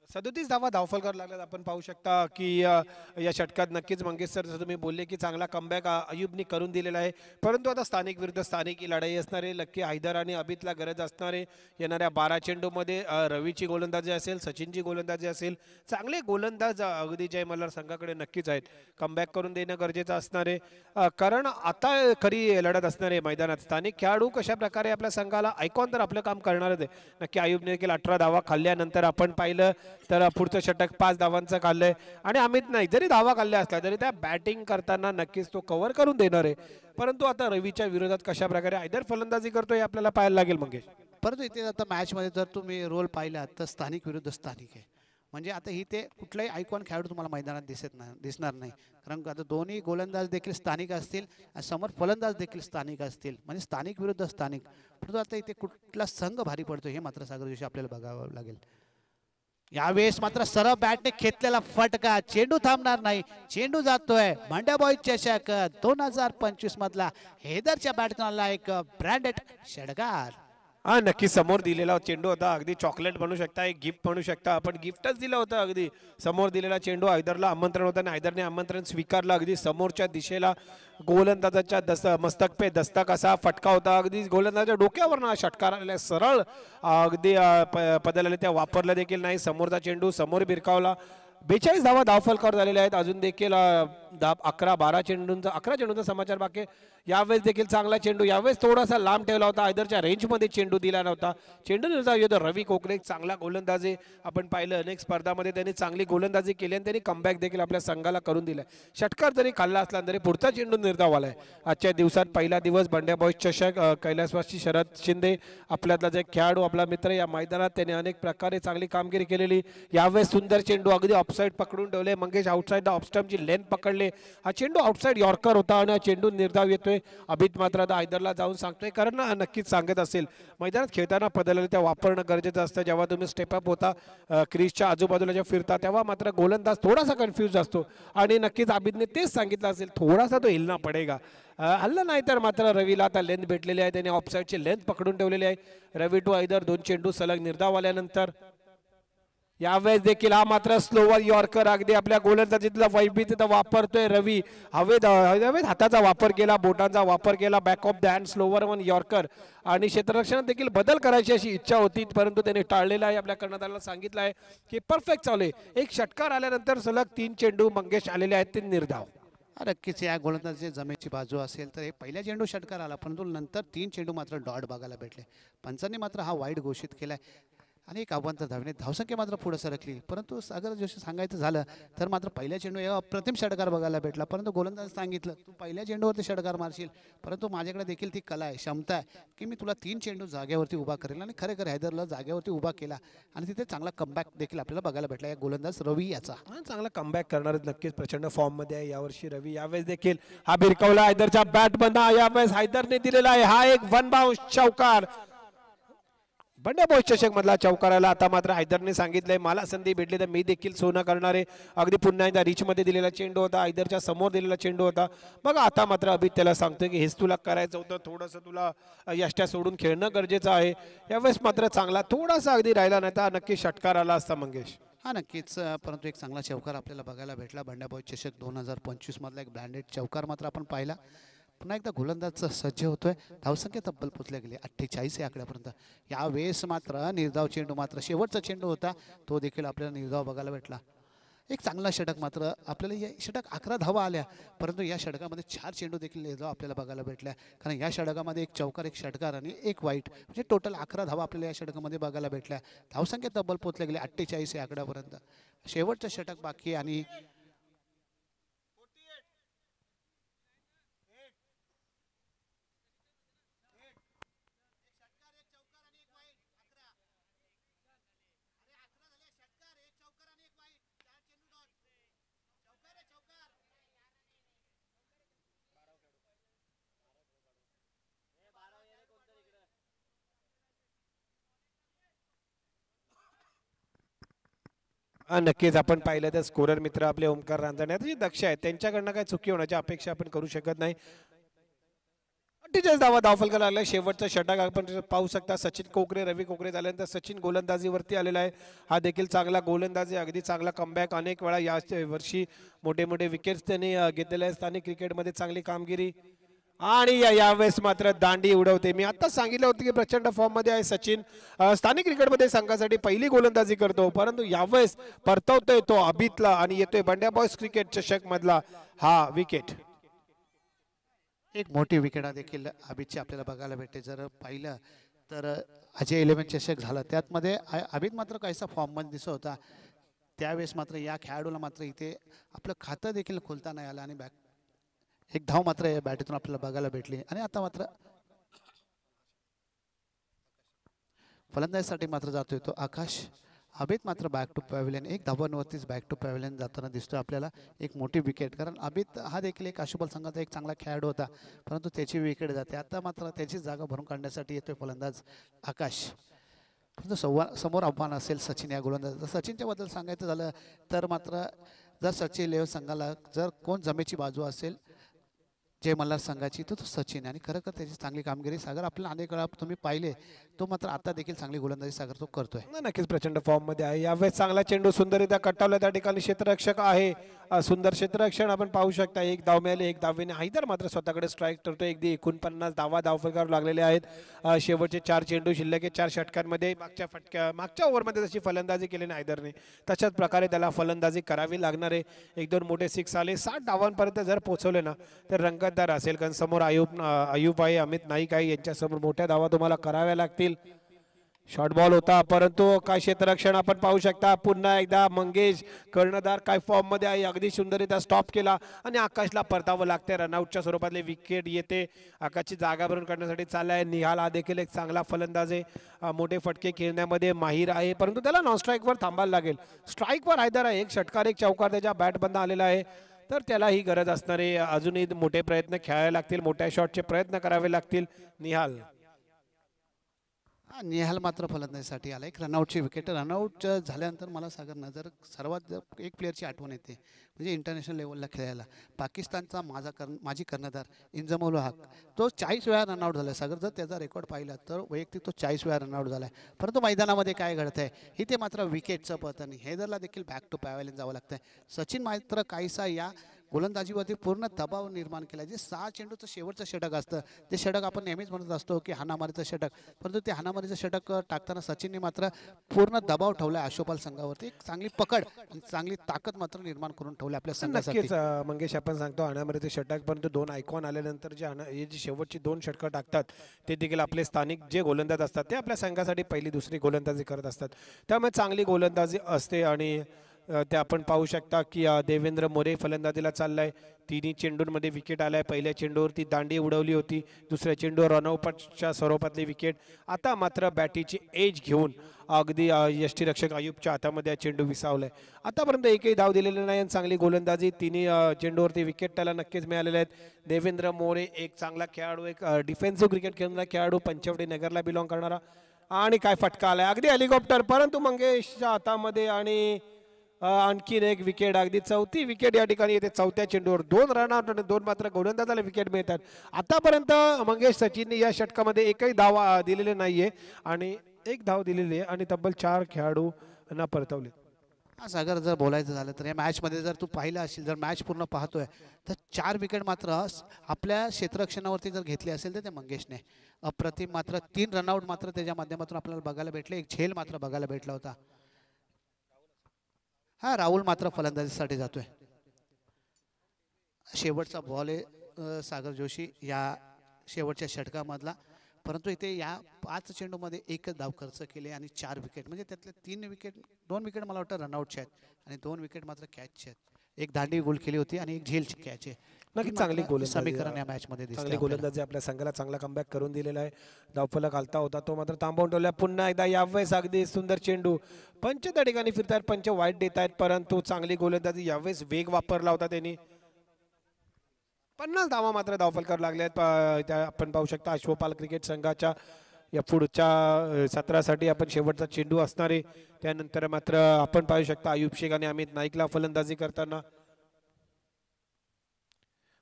37 धावा धावफलकावर लागल्यात. आपण पाहू शकता की या षटकात नक्कीच मंगेश सर जसं तुम्ही बोलले की चांगला कमबॅक अयुबनी करून दिलेला आहे. परंतु आता स्थानिक विरुद्ध स्थानिक ही लढाई असणारे लक्की हैदर आणि अबितला गरज असणारे येणाऱ्या 12 चेंडूमध्ये रवीची गोलंदाजी असेल, सचिनची गोलंदाजी असेल, चांगले गोलंदाज अगदी जय मल्हार संघाकडे नक्कीच आहेत. कमबॅक करून देणं गरजेचं असणारे कारण आता खरी लढत असणारे मैदानात स्थानिक खेळाडू कशा प्रकारे आपल्या संघाला ऐकून तर आपलं काम करणारच आहे. नक्की अयुबने देखील 18 धावा खाल्ल्यानंतर आपण पाहिलं तर पुढचं षटक 5 धावांचं काढलंय आणि अमित नाही जरी धावा काढल्या असल्या तरी त्या बॅटिंग करताना नक्कीच तो कव्हर करून देणार आहे. परंतु आता रवीच्या विरोधात कशा प्रकारे हैदर फलंदाजी करतोय आपल्याला पाहायला लागेल मंगेश. परंतु इथे आता मॅचमध्ये जर तुम्ही रोल पाहिला तर स्थानिक विरुद्ध स्थानिक आहे. म्हणजे आता इथे कुठलाही आयकॉन खेळाडू तुम्हाला मैदानात दिसणार नाही कारण आता दोन्ही गोलंदाज देखील स्थानिक असतील आणि समोर फलंदाज देखील स्थानिक असतील. म्हणजे स्थानिक विरुद्ध स्थानिक. परंतु आता इथे कुठला संघ भारी पडतो हे मात्र सागर जोशी आपल्याला बघावं लागेल. यावेळेस मात्र सरळ बॅटने खेचलेला फटका, चेंडू थांबणार नाही, चेंडू जातोय. भांड्या बॉईज चषक 2025 मधला हैदरच्या बॅटने आला एक ब्रँडेड षटकार. हा नक्की समोर दिलेला चेंडू होता, अगदी चॉकलेट म्हणू शकता, एक गिफ्ट म्हणू शकता आपण, गिफ्टच दिलं होतं. अगदी समोर दिलेला चेंडू हैदरला आमंत्रण होतं आणि हैदरने आमंत्रण स्वीकारलं. अगदी समोरच्या दिशेला गोलंदाजाच्या मस्तक पे दस्तक असा फटका होता. अगदी गोलंदाजाच्या डोक्यावर षटकार आलेला सरळ अगदी पदल त्या वापरला देखील नाही. समोरचा चेंडू समोर भिरकावला. 42 धावा धावफलकावर झालेल्या आहेत. अजून देखील 11 चेंडूंचा समाचार बाकी. यावेळेस देखील चांगला चेंडू, यावेळेस थोडासा लांब ठेवला होता. हैदरच्या रेंजमध्ये चेंडू दिला नव्हता. चेंडू निर्धाव रवी कोकरे चांगला गोलंदाजी आपण पाहिलं. अनेक स्पर्धामध्ये त्यांनी चांगली गोलंदाजी केली आणि त्यांनी कमबॅक देखील आपल्या संघाला करून दिलाय. षटकार जरी खाल्ला असला तरी पुढचा चेंडू निर्धाव आलाय. आजच्या दिवसात पहिला दिवस बंड्या बॉईज चषक. कैलासवासी शरद शिंदे आपल्यातला जे खेळाडू आपला मित्र या मैदानात त्याने अनेक प्रकारे चांगली कामगिरी केलेली. यावेळेस सुंदर चेंडू अगदी ऑफसाईड पकडून ठेवले. मंगेश आउटसाईड ऑफस्टम्पची लेंथ पकडले. हा चेंडू आउटसाईड यॉर्कर होता आणि हा चेंडू निर्धाव येतोय. अभित मात्र आता हैदरला जाऊन सांगतोय कारण नक्कीच सांगत असेल मैदानात खेळताना पदल त्या वापरणं गरजेचं असतं. जेव्हा तुम्ही स्टेपअप होता क्रीजच्या आजूबाजूला जेव्हा फिरता तेव्हा मात्र गोलंदाज थोडासा कन्फ्यूज असतो आणि नक्कीच अभितने तेच सांगितलं असेल थोडासा तो हिलना पडेगा. हल्ला नाही तर मात्र रवीला आता लेंथ भेटलेली आहे. त्याने ऑफसाईडची लेंथ पकडून ठेवलेली आहे. रवी टू हैदर 2 चेंडू सलग निर्धाव आल्यानंतर यावेळेस देखील हा मात्र स्लोवर यॉर्कर अगदी आपल्या गोलंदाजीतला वैविध्यता वापरतोय रवी. हवेत हाताचा वापर केला, बोटांचा वापर केला. Back of the hand slower one yorker आणि क्षेत्ररक्षणात देखील बदल करायची अशी इच्छा होती परंतु त्याने टाळलेला आहे. आपल्या कर्णधाराला सांगितलं आहे की परफेक्ट चालू आहे. एक षटकार आल्यानंतर सलग 3 चेंडू मंगेश आलेले आहेत ते निर्धाव. नक्कीच या गोलंदाजी जमेची बाजू असेल तर हे पहिल्या चेंडू षटकार आला परंतु नंतर 3 चेंडू मात्र डॉट बघायला भेटले. पंचांनी मात्र हा वाईड घोषित केलाय आणि एक आव्हान तर धावणे धावसंख्या मात्र पुढे सरकली. परंतु सागर जोशी सांगायचं झालं तर मात्र पहिल्या चेंडू या अप्रतिम षटकार बघायला भेटला. परंतु गोलंदाज सांगितलं तू पहिल्या चेंडूवरती षटकार मारशील परंतु माझ्याकडे देखील ती कला आहे, क्षमता आहे की मी तुला 3 चेंडू जागेवरती उभा करेल. आणि खरेखर हैदरला जागेवरती उभा केला आणि तिथे चांगला कमबॅक देखील आपल्याला बघायला भेटला या गोलंदाज रवी याचा. चांगला कमबॅक करणार नक्कीच प्रचंड फॉर्म मध्ये आहे यावर्षी रवी. यावेळेस देखील हा भिरकावला हैदरच्या बॅट बंद. यावेळेस हैदरने दिलेला आहे हा एक 1 बाउंस चौकार. बंड्या बॉयज चषक मधला चौकाराला आता मात्र हैदरने सांगितलंय मला संधी भेटली तर मी देखील सोनं करणार आहे. अगदी पुन्हा एकदा रिच मध्ये दिलेला चेंडू होता, हैदरच्या समोर दिलेला चेंडू होता. बघा आता मात्र अभित त्याला सांगतोय की हेच तुला करायचं होतं, थोडंसं तुला यष्ट्या सोडून खेळणं गरजेचं आहे. यावेळेस मात्र चांगला थोडासा अगदी राहिला नाही तर नक्की षटकार आला असता मंगेश. हा नक्कीच परंतु एक चांगला चौकार आपल्याला बघायला भेटला. बंड्या बॉयज चषक 2025 मधला एक ब्रँडेड चौकार मात्र आपण पाहिला. पुन्हा एकदा गोलंदाज सज्ज होतोय. धावसंख्या तब्बल पोचल्या गेली 48 या आकड्यापर्यंत. यावेळेस मात्र निर्धाव चेंडू मात्र शेवटचा चेंडू होता तो देखील आपल्याला निर्धाव बघायला भेटला. एक चांगला षटक मात्र आपल्याला या षटक 11 धावा आल्या परंतु या षटकामध्ये 4 चेंडू देखील निर्धाव आपल्याला बघायला भेटल्या. कारण या षटकामध्ये एक चौकार एक षटकार आणि एक वाईट म्हणजे टोटल 11 धावा आपल्याला या षटकामध्ये बघायला भेटल्या. धावसंख्या तब्बल पोचल्या गेली 48 या आकड्यापर्यंत. शेवटचं षटक बाकी आणि नक्कीच आपण पाहिलं तर स्कोरर मित्र आपले ओमकार रांजणे जे दक्ष आहेत त्यांच्याकडनं काय चुकी होण्याची अपेक्षा आपण करू शकत नाही. 48 धावा धावफलकाला लागला. शेवटचा षटक आपण पाहू शकता. सचिन कोकरे रवी कोकरे झाल्यानंतर सचिन गोलंदाजीवरती आलेला आहे. हा देखील चांगला गोलंदाजी अगदी चांगला कमबॅक. अनेक वेळा या वर्षी मोठे मोठे विकेट्स त्यांनी घेतलेले आहेत. स्थानिक क्रिकेटमध्ये चांगली कामगिरी आणि यावेळेस मात्र दांडी उडवते. मी आता सांगितलं होतं की प्रचंड फॉर्म मध्ये आहे सचिन. स्थानिक क्रिकेटमध्ये संघासाठी पहिली गोलंदाजी करतो परंतु यावेळेस परतवतोय तो अभितला आणि येतोय बंड्या बॉयज क्रिकेट चषक मधला हा विकेट. एक मोठी विकेट देखील अभितची आपल्याला बघायला भेटते. जर पाहिलं तर अजय 11 चषक झालं त्यातमध्ये अभित मात्र काहीसा फॉर्ममध्ये दिसत होता. त्यावेळेस मात्र या खेळाडूला मात्र इथे आपलं खातं देखील खोलता नाही आलं आणि एक धाव मात्र या बॅटीतून आपल्याला बघायला भेटली. आणि आता मात्र फलंदाजीसाठी मात्र जातोय तो आकाश. अभित मात्र बॅक टू पॅव्हिलियन एक धावांवरतीच बॅक टू पॅव्हिलियन जाताना दिसतोय आपल्याला. एक मोठी विकेट कारण अभित हा देखील एक आशुबल संघाचा एक चांगला खेळाडू होता परंतु त्याची विकेट जाते. आता मात्र त्याची जागा भरून काढण्यासाठी येतोय फलंदाज आकाश. परंतु समोर आव्हान असेल सचिन या गोलंदाजाचं. सचिनच्या बद्दल सांगायचं झालं तर मात्र जर सचिन लेव संघाला जर कोण जमेची बाजू असेल जय मल्हार संघाची तो सचिन आणि खरं त्याची चांगली कामगिरी सागर आपल्याला अनेक वेळा तुम्ही पाहिले. तो मात्र आता देखील चांगली गोलंदाजी सागर तो करतोय. नक्कीच प्रचंड फॉर्म मध्ये आहे. यावेळेस चांगला चेंडू सुंदररित्या कटावला. त्या ठिकाणी क्षेत्ररक्षक आहे. सुंदर क्षेत्ररक्षण आपण पाहू शकता. एक धाव मिळाली. एक धावेने हैदर मात्र स्वतःकडे स्ट्राईक करतोय. अगदी 49 धावा धावफलकावर लागलेले आहेत. शेवटचे 4 चेंडू शिल्लक आहे. 4 षटकांमध्ये मागच्या ओव्हरमध्ये जशी फलंदाजी केली नाही हैदरने तशाच प्रकारे त्याला फलंदाजी करावी लागणार आहे. 1-2 मोठे 6 आले. 60 धावांपर्यंत जर पोहोचवले ना तर रंगतदार असेल. कारण समोर अयूब आहे, अमित नाईक आहे, यांच्यासमोर मोठ्या धावा तुम्हाला कराव्या लागतील. शॉर्ट बॉल होता परंतु काय क्षेत्ररक्षण आपण पाहू शकता. पुन्हा एकदा मंगेश कर्णधार काय फॉर्म मध्ये आहे. अगदी सुंदररित्या स्टॉप केला आणि आकाशला परतावं लागते. रनआउटच्या स्वरूपातले विकेट येते. आकाशची जागा भरून काढण्यासाठी चाललाय. निहाल हा देखील एक चांगला फलंदाज आहे. मोठे फटके खेळण्यामध्ये माहीर आहे परंतु त्याला नॉन स्ट्राईकवर थांबायला लागेल. स्ट्राईकवर हैदर आहे. एक षटकार एक चौकार त्याच्या बॅट बंद आलेला आहे तर त्याला ही गरज असणार आहे. अजूनही मोठे प्रयत्न खेळावे लागतील. मोठ्या शॉटचे प्रयत्न करावे लागतील. निहाल निहाल मात्र फलंदाजीसाठी आला. एक रनआउटची विकेट. रनआउट झाल्यानंतर मला सागर नजर सर्वात एक प्लेअरची आठवण येते म्हणजे इंटरनॅशनल लेवलला खेळायला. पाकिस्तानचा माजी कर्णधार इंजमाउल हक तो 40 वेळा रनआउट झाला. सागर जर त्याचा रेकॉर्ड पाहिला तर वैयक्तिक तो 40 वेळा रनआउट झाला आहे. परंतु मैदानामध्ये काय घडत आहे इथे मात्र विकेटचं पतन. हैदरला देखील बॅक टू पॅव्हिलियन जावं लागतं. सचिन मात्र काहीसा या गोलंदाजीवरती पूर्ण दबाव निर्माण केला. जे 6 चेंडूचं शेवटचं षटक असतं ते षटक आपण नेहमीच म्हणत असतो की हाणामारीचं षटक परंतु ते हाणामारीचं षटक टाकताना सचिनने मात्र पूर्ण दबाव ठेवला आशोपाल संघावरती. एक चांगली पकड आणि चांगली ताकद मात्र निर्माण करून ठेवली आपल्या संघासाठी. नक्कीच मंगेश आपण सांगतो हाणामारीचे षटक परंतु 2 आयकॉन आल्यानंतर हे जी शेवटची 2 षटकं टाकतात ते देखील आपले स्थानिक जे गोलंदाज असतात ते आपल्या संघासाठी पहिली दुसरी गोलंदाजी करत असतात. त्यामुळे चांगली गोलंदाजी असते आणि ते आपण पाहू शकता की देवेंद्र मोरे फलंदाजीला चाललाय. तिन्ही चेंडूंमध्ये विकेट आलाय. पहिल्या चेंडूवरती दांडी उडवली होती. दुसऱ्या चेंडूवर रनआउटच्या स्वरूपातली विकेट. आता मात्र बॅटीची एज घेऊन अगदी यष्टीरक्षक अयूबच्या हातामध्ये चेंडू विसावलाय. आतापर्यंत एकही धाव दिलेली नाही. चांगली गोलंदाजी तिन्ही चेंडूवरती विकेट त्याला नक्कीच मिळालेले आहेत. देवेंद्र मोरे एक चांगला खेळाडू, एक डिफेन्सिव्ह क्रिकेट खेळणारा खेळाडू, पंचवटी नगरला बिलॉंग करणारा. आणि काय फटका आलाय अगदी हेलिकॉप्टर, परंतु मंगेशच्या हातामध्ये आणि आणखीन एक विकेट, अगदी चौथी विकेट या ठिकाणी येते. चौथ्या चेंडूवर 2 रनआउट आणि 2 मात्र गोलंदाजाला विकेट मिळतात. आतापर्यंत मंगेश सचिनने या षटकामध्ये एकही धाव दिलेले नाहीये आणि एक धाव दिलेली आहे आणि तब्बल 4 खेळाडूंना परतवले. हा सागर, जर बोलायचं झालं तर या मॅचमध्ये जर तू पाहिलं असेल, जर मॅच पूर्ण पाहतोय तर 4 विकेट मात्र आपल्या क्षेत्ररक्षणावरती जर घेतली असेल तर ते मंगेशने अप्रतिम. मात्र 3 रनआउट मात्र त्याच्या माध्यमातून आपल्याला बघायला भेटले. एक झेल मात्र बघायला भेटला होता. हा राहुल मात्र फलंदाजीसाठी जातोय. शेवटचा बॉल आहे सागर जोशी या शेवटच्या षटकामधला, परंतु इथे या 5 चेंडूमध्ये एकच धाव खर्च केले आणि 4 विकेट, म्हणजे त्यातले 2 विकेट मला वाटतं रनआउटचे आहेत आणि 2 विकेट मात्र कॅचचे आहेत. एक दांडी गोल केली होती आणि एक झेलची कॅच आहे. नक्कीच चांगली समीकरण या मॅच मध्ये चांगली गोलंदाजी आपल्या संघाला चांगला कमबॅक करून दिलेला आहे. धावफलक घालता होता तो मात्र थांबवून ठेवला. पुन्हा एकदा यावेळेस अगदी सुंदर चेंडू, पंच त्या ठिकाणी फिरतात, पंच वाईट देत आहेत, परंतु चांगली गोलंदाजी यावेळेस वेग वापरला होता त्यांनी. 50 धावा मात्र धावफलकावर लागल्यात. आपण पाहू शकता अश्वपाल क्रिकेट संघाच्या या पुढच्या सत्रासाठी आपण शेवटचा चेंडू असणार आहे. त्यानंतर मात्र आपण पाहू शकता आयुब शेख आणि अमित नाईकला फलंदाजी करताना.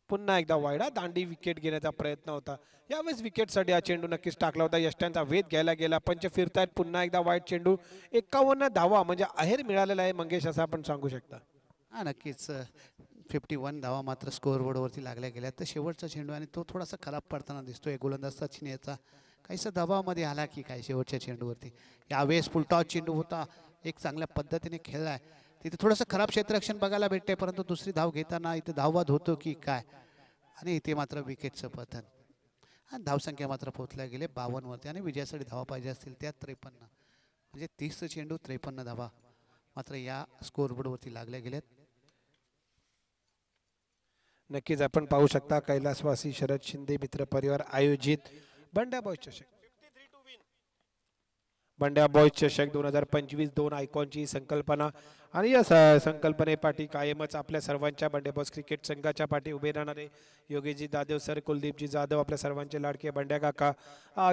पुन्हा एकदा वायडा दांडी विकेट घेण्याचा प्रयत्न होता. यावेळेस विकेटसाठी हा चेंडू नक्कीच टाकला होता. यष्ट्यांचा वेध घ्यायला गेला. पंच फिरतायत. पुन्हा एकदा वाईट चेंडू. 51 धावा म्हणजे आहेर मिळालेला आहे मंगेश, असं आपण सांगू शकता. हा नक्कीच 51 धावा मात्र स्कोअरबोर्डवरती लागल्या गेल्या. तर शेवटचा चेंडू आणि तो थोडासा खराब पडताना दिसतोय. गोलंदाज सचिन याचा काहीसा दबावामध्ये आला की काय शेवटच्या चेंडूवरती. यावेळेस फुलटॉस चेंडू होता, एक चांगल्या पद्धतीने खेळलाय. तिथे थोडंसं खराब क्षेत्ररक्षण बघायला भेटते, परंतु दुसरी धाव घेताना इथे धाववाद होतो की काय, आणि इथे मात्र विकेटचं पतन. आणि धावसंख्या मात्र पोहोचल्या गेले 52 वरती आणि विजयासाठी धावा पाहिजे असतील त्या 53, म्हणजे 30 चेंडू 53 धावा मात्र या स्कोअरबोर्डवरती लागल्या गेल्यात. नक्कीच आपण पाहू शकता कैलासवासी शरद शिंदे मित्र परिवार आयोजित बंड्या बॉयज चषक, बंड्या बॉयज चषक 2025 2 आयकॉनची संकल्पना आणि या संकल्पनेपाठी कायमच आपल्या सर्वांच्या बंड्या बॉयज क्रिकेट संघाच्या पाठी उभे राहणारे योगेशजी जाधव सर, कुलदीपजी जाधव, आपल्या सर्वांचे लाडके बंड्या काका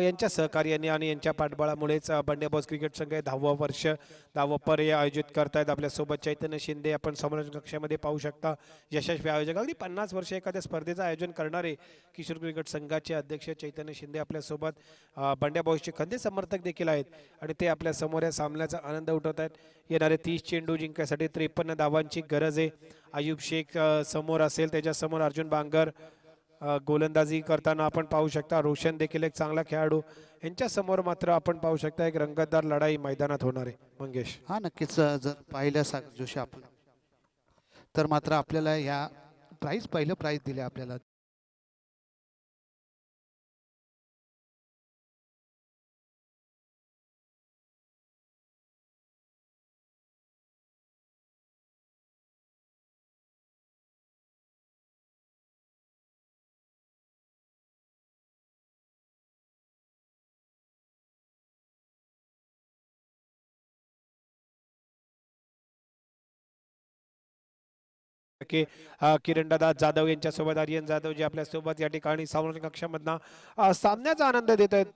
यांच्या सहकार्याने आणि यांच्या पाठबळामुळेच बंड्या बॉयज क्रिकेट संघ 10वं वर्ष 10वं पर्याय आयोजित करतायत. आपल्यासोबत चैतन्य शिंदे आपण समोरच्या कक्षामध्ये पाहू शकता, यशस्वी आयोजक. अगदी 50 वर्ष एखाद्या स्पर्धेचं आयोजन करणारे किशोर क्रिकेट संघाचे अध्यक्ष चैतन्य शिंदे आपल्यासोबत बंड्या बॉयजचे खंदे समर्थक देखील आहेत आणि ते आपल्या समोर या सामन्याचा आनंद उठवत आहेत. येणारे 30 चेंडू जिंकण्यासाठी 53 धावांची गरज आहे. आयुब शेख समोर असेल, त्याच्यासमोर अर्जुन बांगर गोलंदाजी करताना आपण पाहू शकता. रोशन देखील एक चांगला खेळाडू. यांच्या समोर मात्र आपण पाहू शकता एक रंगतदार लढाई मैदानात होणार आहे मंगेश. हा नक्कीच जर पाहिलं सागर जोशी आपण तर मात्र आपल्याला या पहिलं प्राइज दिले आपल्याला. की किरणदादा जाधव यांच्यासोबत आर्यन जाधव जे आपल्या सोबत या ठिकाणी सामोरच्या कक्षामधनं सामन्याचा आनंद देत आहेत.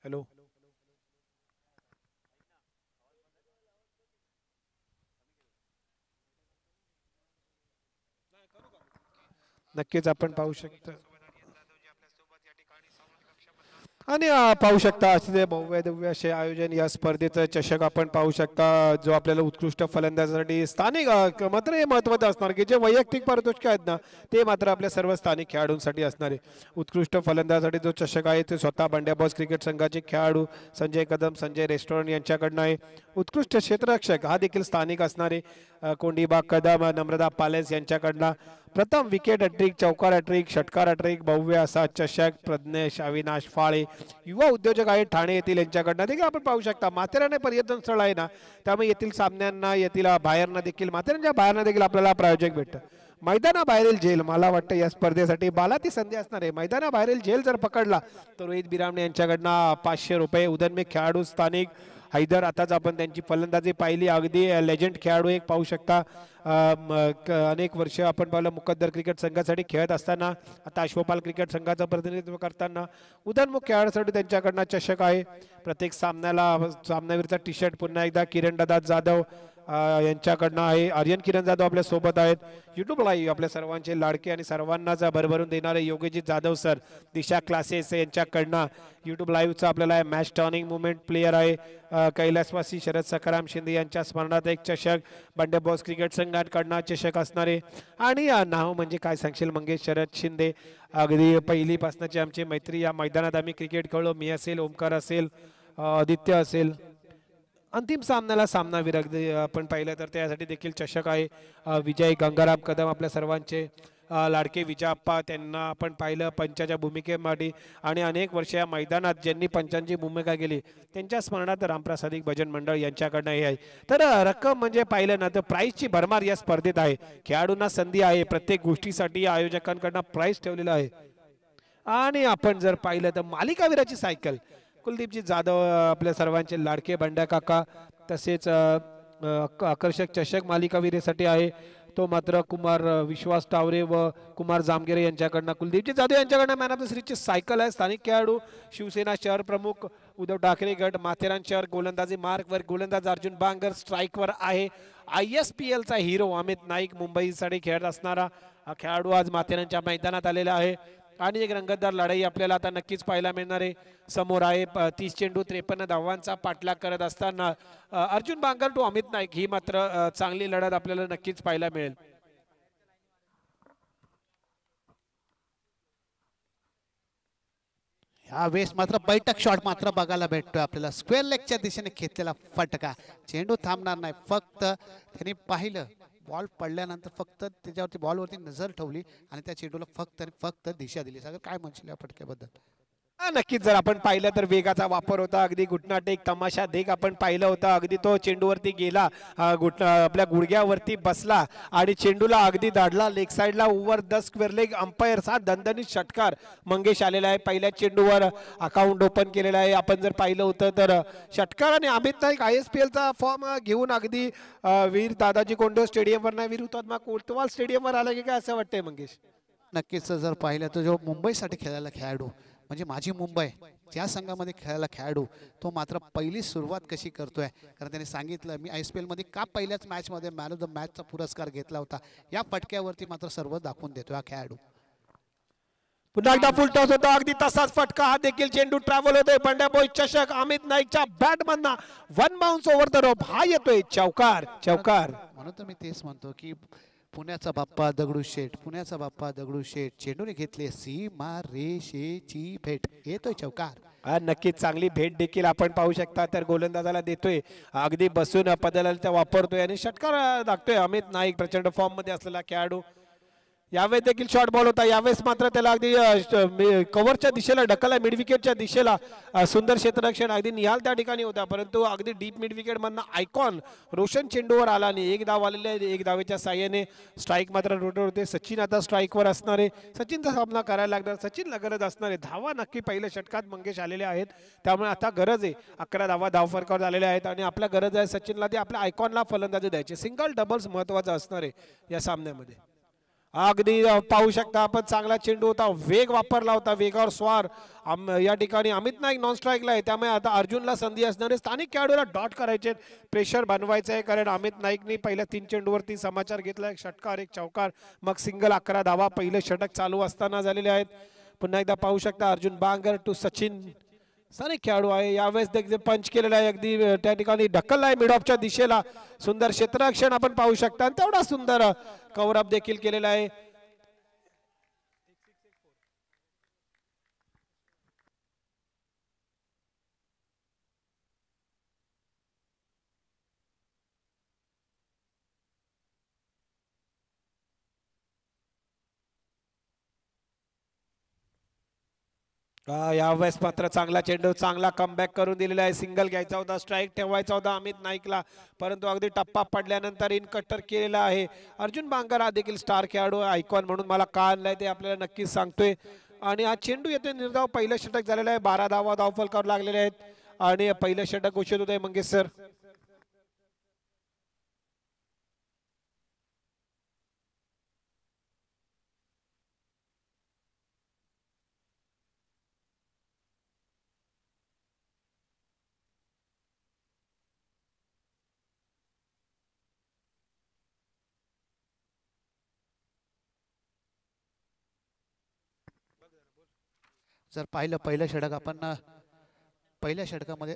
हॅलो, नक्कीच आपण पाहू शकता आणि पाहू शकता असे भव्य दिव्य असे आयोजन या स्पर्धेचं चषक आपण पाहू शकता. जो आपल्याला उत्कृष्ट फलंदाजासाठी स्थानिक मात्र हे महत्त्वाचं असणार की जे वैयक्तिक पारितोषिक आहेत ना ते मात्र आपल्या सर्व स्थानिक खेळाडूंसाठी असणार आहे. उत्कृष्ट फलंदाजासाठी जो चषक आहे ते स्वतः बंड्या बॉयज क्रिकेट संघाचे खेळाडू संजय कदम, संजय रेस्टॉरंट यांच्याकडनं आहे. उत्कृष्ट क्षेत्ररक्षक हा देखील स्थानिक असणार आहे. कोंडीबा कदम, नम्रता पालेस यांच्याकडनं. प्रथम विकेट हॅट्रिक, चौकार हॅट्रिक, षटकार हॅट्रिक, भव्य असा चषक प्रज्ञेश अविनाश फाळे युवा उद्योजक आहेत ठाणे येथील यांच्याकडनं देखील आपण पाहू शकता. माथेरान पर्यटन स्थळ आहे ना, त्यामुळे येथील सामन्यांना येथील बाहेरनं देखील माथेरानच्या बाहेरनं देखील आपल्याला प्रायोजक भेटतं. मैदानाबाहेरील झेल, मला वाटतं या स्पर्धेसाठी बाला ती संधी असणार आहे. मैदानाबाहेरील झेल जर पकडला तर रोहित बिरामणे यांच्याकडनं 500 रुपये. उदयनमेघ खेळाडू स्थानिक हैदर. आताच आपण त्यांची फलंदाजी पाहिली, अगदी लेजंड खेळाडू एक पाहू शकता. अनेक वर्ष आपण पाहिलं मुकद्दर क्रिकेट संघासाठी खेळत असताना, आता अश्वपाल क्रिकेट संघाचं प्रतिनिधित्व करताना उदयनमुख खेळाडूसाठी त्यांच्याकडनं चषक आहे. प्रत्येक सामनावीरचा टी शर्ट पुन्हा एकदा किरणदादा जाधव यांच्याकडनं आहे. आर्यन किरण जाधव आपल्या सोबत आहेत. यूट्यूब लाईव्ह आपल्या सर्वांचे लाडके आणि सर्वांनाच भरभरून देणारे योगेजी जाधव सर, दिशा क्लासेस यांच्याकडनं यूट्यूब लाईव्हचा आपल्याला मॅच टर्निंग मुवमेंट प्लेयर आहे. कैलासवासी शरद सखाराम शिंदे यांच्या स्मरणात एक चषक, बंडे बॉस क्रिकेट संघाकडनं चषक असणारे. आणि नाव म्हणजे काय सांगशील मंगेश शरद शिंदे, अगदी पहिलीपासूनची आमची मैत्री. या मैदानात आम्ही क्रिकेट खेळलो, मी असेल, ओमकार असेल, आदित्य असेल. अंतिम सामन्याला सामनावीर अगदी आपण पाहिलं तर त्यासाठी देखील चषक आहे. विजय गंगाराम कदम आपल्या सर्वांचे लाडके विजयाप्पा, त्यांना आपण पाहिलं पंचाच्या भूमिकेमध्ये आणि अनेक वर्ष या मैदानात ज्यांनी पंचांची भूमिका केली त्यांच्या स्मरणात रामप्रसादिक भजन मंडळ यांच्याकडनं हे आहे. तर रक्कम म्हणजे पाहिलं ना तर प्राईजची भरमार या स्पर्धेत आहे. खेळाडूंना संधी आहे, प्रत्येक गोष्टीसाठी आयोजकांकडनं प्राईज ठेवलेलं आहे. आणि आपण जर पाहिलं तर मालिकावीराची सायकल कुलदीपजी जाधव आपल्या सर्वांचे लाडके बंड्या काका, तसेच आकर्षक चषक मालिकावीरेसाठी आहे. तो मात्र कुमार विश्वास टावरे व कुमार जामगिरे यांच्याकडनं, कुलदीपजी जाधव यांच्याकडनं मॅन ऑफ द सिरीजची सायकल आहे. स्थानिक खेळाडू शिवसेना शहर प्रमुख उद्धव ठाकरे गट, माथेरान शहर गोलंदाजी मार्कवर गोलंदाज अर्जुन बांगर स्ट्राईकवर आहे. ISPLचा हिरो अमित नाईक मुंबईसाठी खेळत असणारा हा खेळाडू आज माथेरानच्या मैदानात आलेला आहे. आणि एक रंगतदार लढाई आपल्याला आता नक्कीच पाहायला मिळणार आहे. समोर आहे 30 चेंडू 53 धावांचा पाठलाग करत असताना अर्जुन बांगर टू अमित नाईक, ही मात्र चांगली लढत आपल्याला नक्कीच पाहायला मिळेल. यावेळेस मात्र बैठक शॉट मात्र बघायला भेटतोय आपल्याला. स्क्वेअर लेगच्या दिशेने घेतलेला फटका, चेंडू थांबणार नाही. फक्त त्यांनी पाहिलं बॉल पडल्यानंतर फक्त त्याच्यावरती बॉलवरती नजर ठेवली आणि त्या चेंडूला फक्त दिशा दिली. सगळं काय म्हणशील या फटक्याबद्दल? नक्कीच जर आपण पाहिलं तर वेगाचा वापर होता, अगदी घुटनाट एक तमाशा देख आपण पाहिलं होतं. अगदी तो चेंडूवरती गेला, आपल्या गुडघ्यावरती बसला आणि चेंडूला अगदी दाढला लेग साईडला ओव्हर द स्क्वेअर लेग. अंपायरचा दणदणीत षटकार मंगेश आलेला आहे. पहिल्या चेंडूवर अकाउंट ओपन केलेला आहे. आपण जर पाहिलं होतं तर षटकार आणि अमित नाईक ISPLचा फॉर्म घेऊन अगदी वीर दादाजी कोंडो स्टेडियमवर नाही, वीर हुतात्मा कोतवाल स्टेडियमवर आला की काय असं वाटतंय मंगेश? नक्कीच जर पाहिलं तर जो मुंबईसाठी खेळायला खेळाडू म्हणजे माझी मुंबई ज्या संघामध्ये खेळायला खेळाडू, तो मात्र पहिली सुरुवात कशी करतोय. कारण त्याने सांगितलं मी ISPL मध्ये का पहिल्याच मॅचमध्ये मॅन ऑफ द मॅचचा पुरस्कार घेतला होता. या फटक्यावरती मात्र सर्व दाखवून देतो हा खेळाडू. पुन्हा एकदा फुल टॉस होता, अगदी तसाच फटका. हा देखील चेंडू ट्रॅव्हल होतोय. बंड्या बॉय चषक अमित नाईकच्या बॅट मधना one bounce over the rope, हा येतोय चौकार. म्हणून तर मी तेच म्हणतो की पुण्याचा बाप्पा दगडूशेठ, पुण्याचा बाप्पा दगडूशेठ, चेंडूने घेतले सीमा रेषेची भेट, येतोय चौकार. नक्कीच चांगली भेट देखील आपण पाहू शकता. तर गोलंदाजाला देतोय, अगदी बसून पदाला वापरतोय आणि षटकार दाखतोय अमित नाईक, प्रचंड फॉर्म मध्ये असलेला खेळाडू. यावेळेस देखील शॉर्ट बॉल होता. यावेळेस मात्र त्याला अगदी कव्हरच्या दिशेला ढकलला, मिड विकेटच्या दिशेला. सुंदर क्षेत्ररक्षण अगदी निहाल त्या ठिकाणी होता, परंतु अगदी डीप मिड विकेट मधनं आयकॉन रोशन चेंडूवर आला आणि एक धाव आलेले आहे. एक धावेच्या साह्याने स्ट्राईक मात्र रोटर होते. सचिन आता स्ट्राईकवर असणार आहे. सचिनचा सामना करायला लागणार. सचिनला गरज असणार आहे. धावा नक्की पहिल्या षटकात मंगेश आलेले आहेत, त्यामुळे आता गरज आहे. 11 धावा धावफरकावर झालेल्या आहेत आणि आपल्या गरज आहे सचिनला ते आपल्या आयकॉनला फलंदाजी द्यायची. सिंगल डबल्स महत्वाचं असणार आहे या सामन्यामध्ये. अगदी पाहू शकता आपण, चांगला चेंडू होता, वेग वापरला होता, वेगावर स्वार. या ठिकाणी अमित नाईक नॉन स्ट्राईकला आहे, त्यामुळे आता अर्जुनला संधी असणार आहे. स्थानिक खेळाडूला डॉट करायचे, प्रेशर बनवायचं आहे. कारण अमित नाईकने पहिल्या 3 चेंडूवरती समाचार घेतला, एक षटकार एक चौकार, मग सिंगल. 11 धावा पहिले षटक चालू असताना झालेले आहेत. पुन्हा एकदा पाहू शकता अर्जुन बांगर टू सचिन, स्थानिक खेळाडू आहे. यावेळेस देखील पंच केलेला आहे, अगदी त्या ठिकाणी ढकलला आहे मिड ऑफच्या दिशेला. सुंदर क्षेत्ररक्षण आपण पाहू शकता आणि तेवढा सुंदर कव्हर अप देखील केलेला आहे. यावेळेस मात्र चांगला चेंडू, चांगला कमबॅक करून दिलेला आहे. सिंगल घ्यायचा होता, स्ट्राईक ठेवायचा होता अमित नाईकला, परंतु अगदी टप्पा पडल्यानंतर इन कट्टर केलेला आहे. अर्जुन बांगर हा देखील स्टार खेळाडू, आयकॉन म्हणून मला का आणलाय ते आपल्याला नक्कीच सांगतोय. आणि हा चेंडू येतोय निर्धाव. पहिलं षटक झालेलं आहे. 12 धावा धावफलकावर लागलेले आहेत. आणि पहिलं षटक घोषित होत आहे मंगेश सर. जर पाहिलं पहिलं षटक आपण पहिल्या षटकामध्ये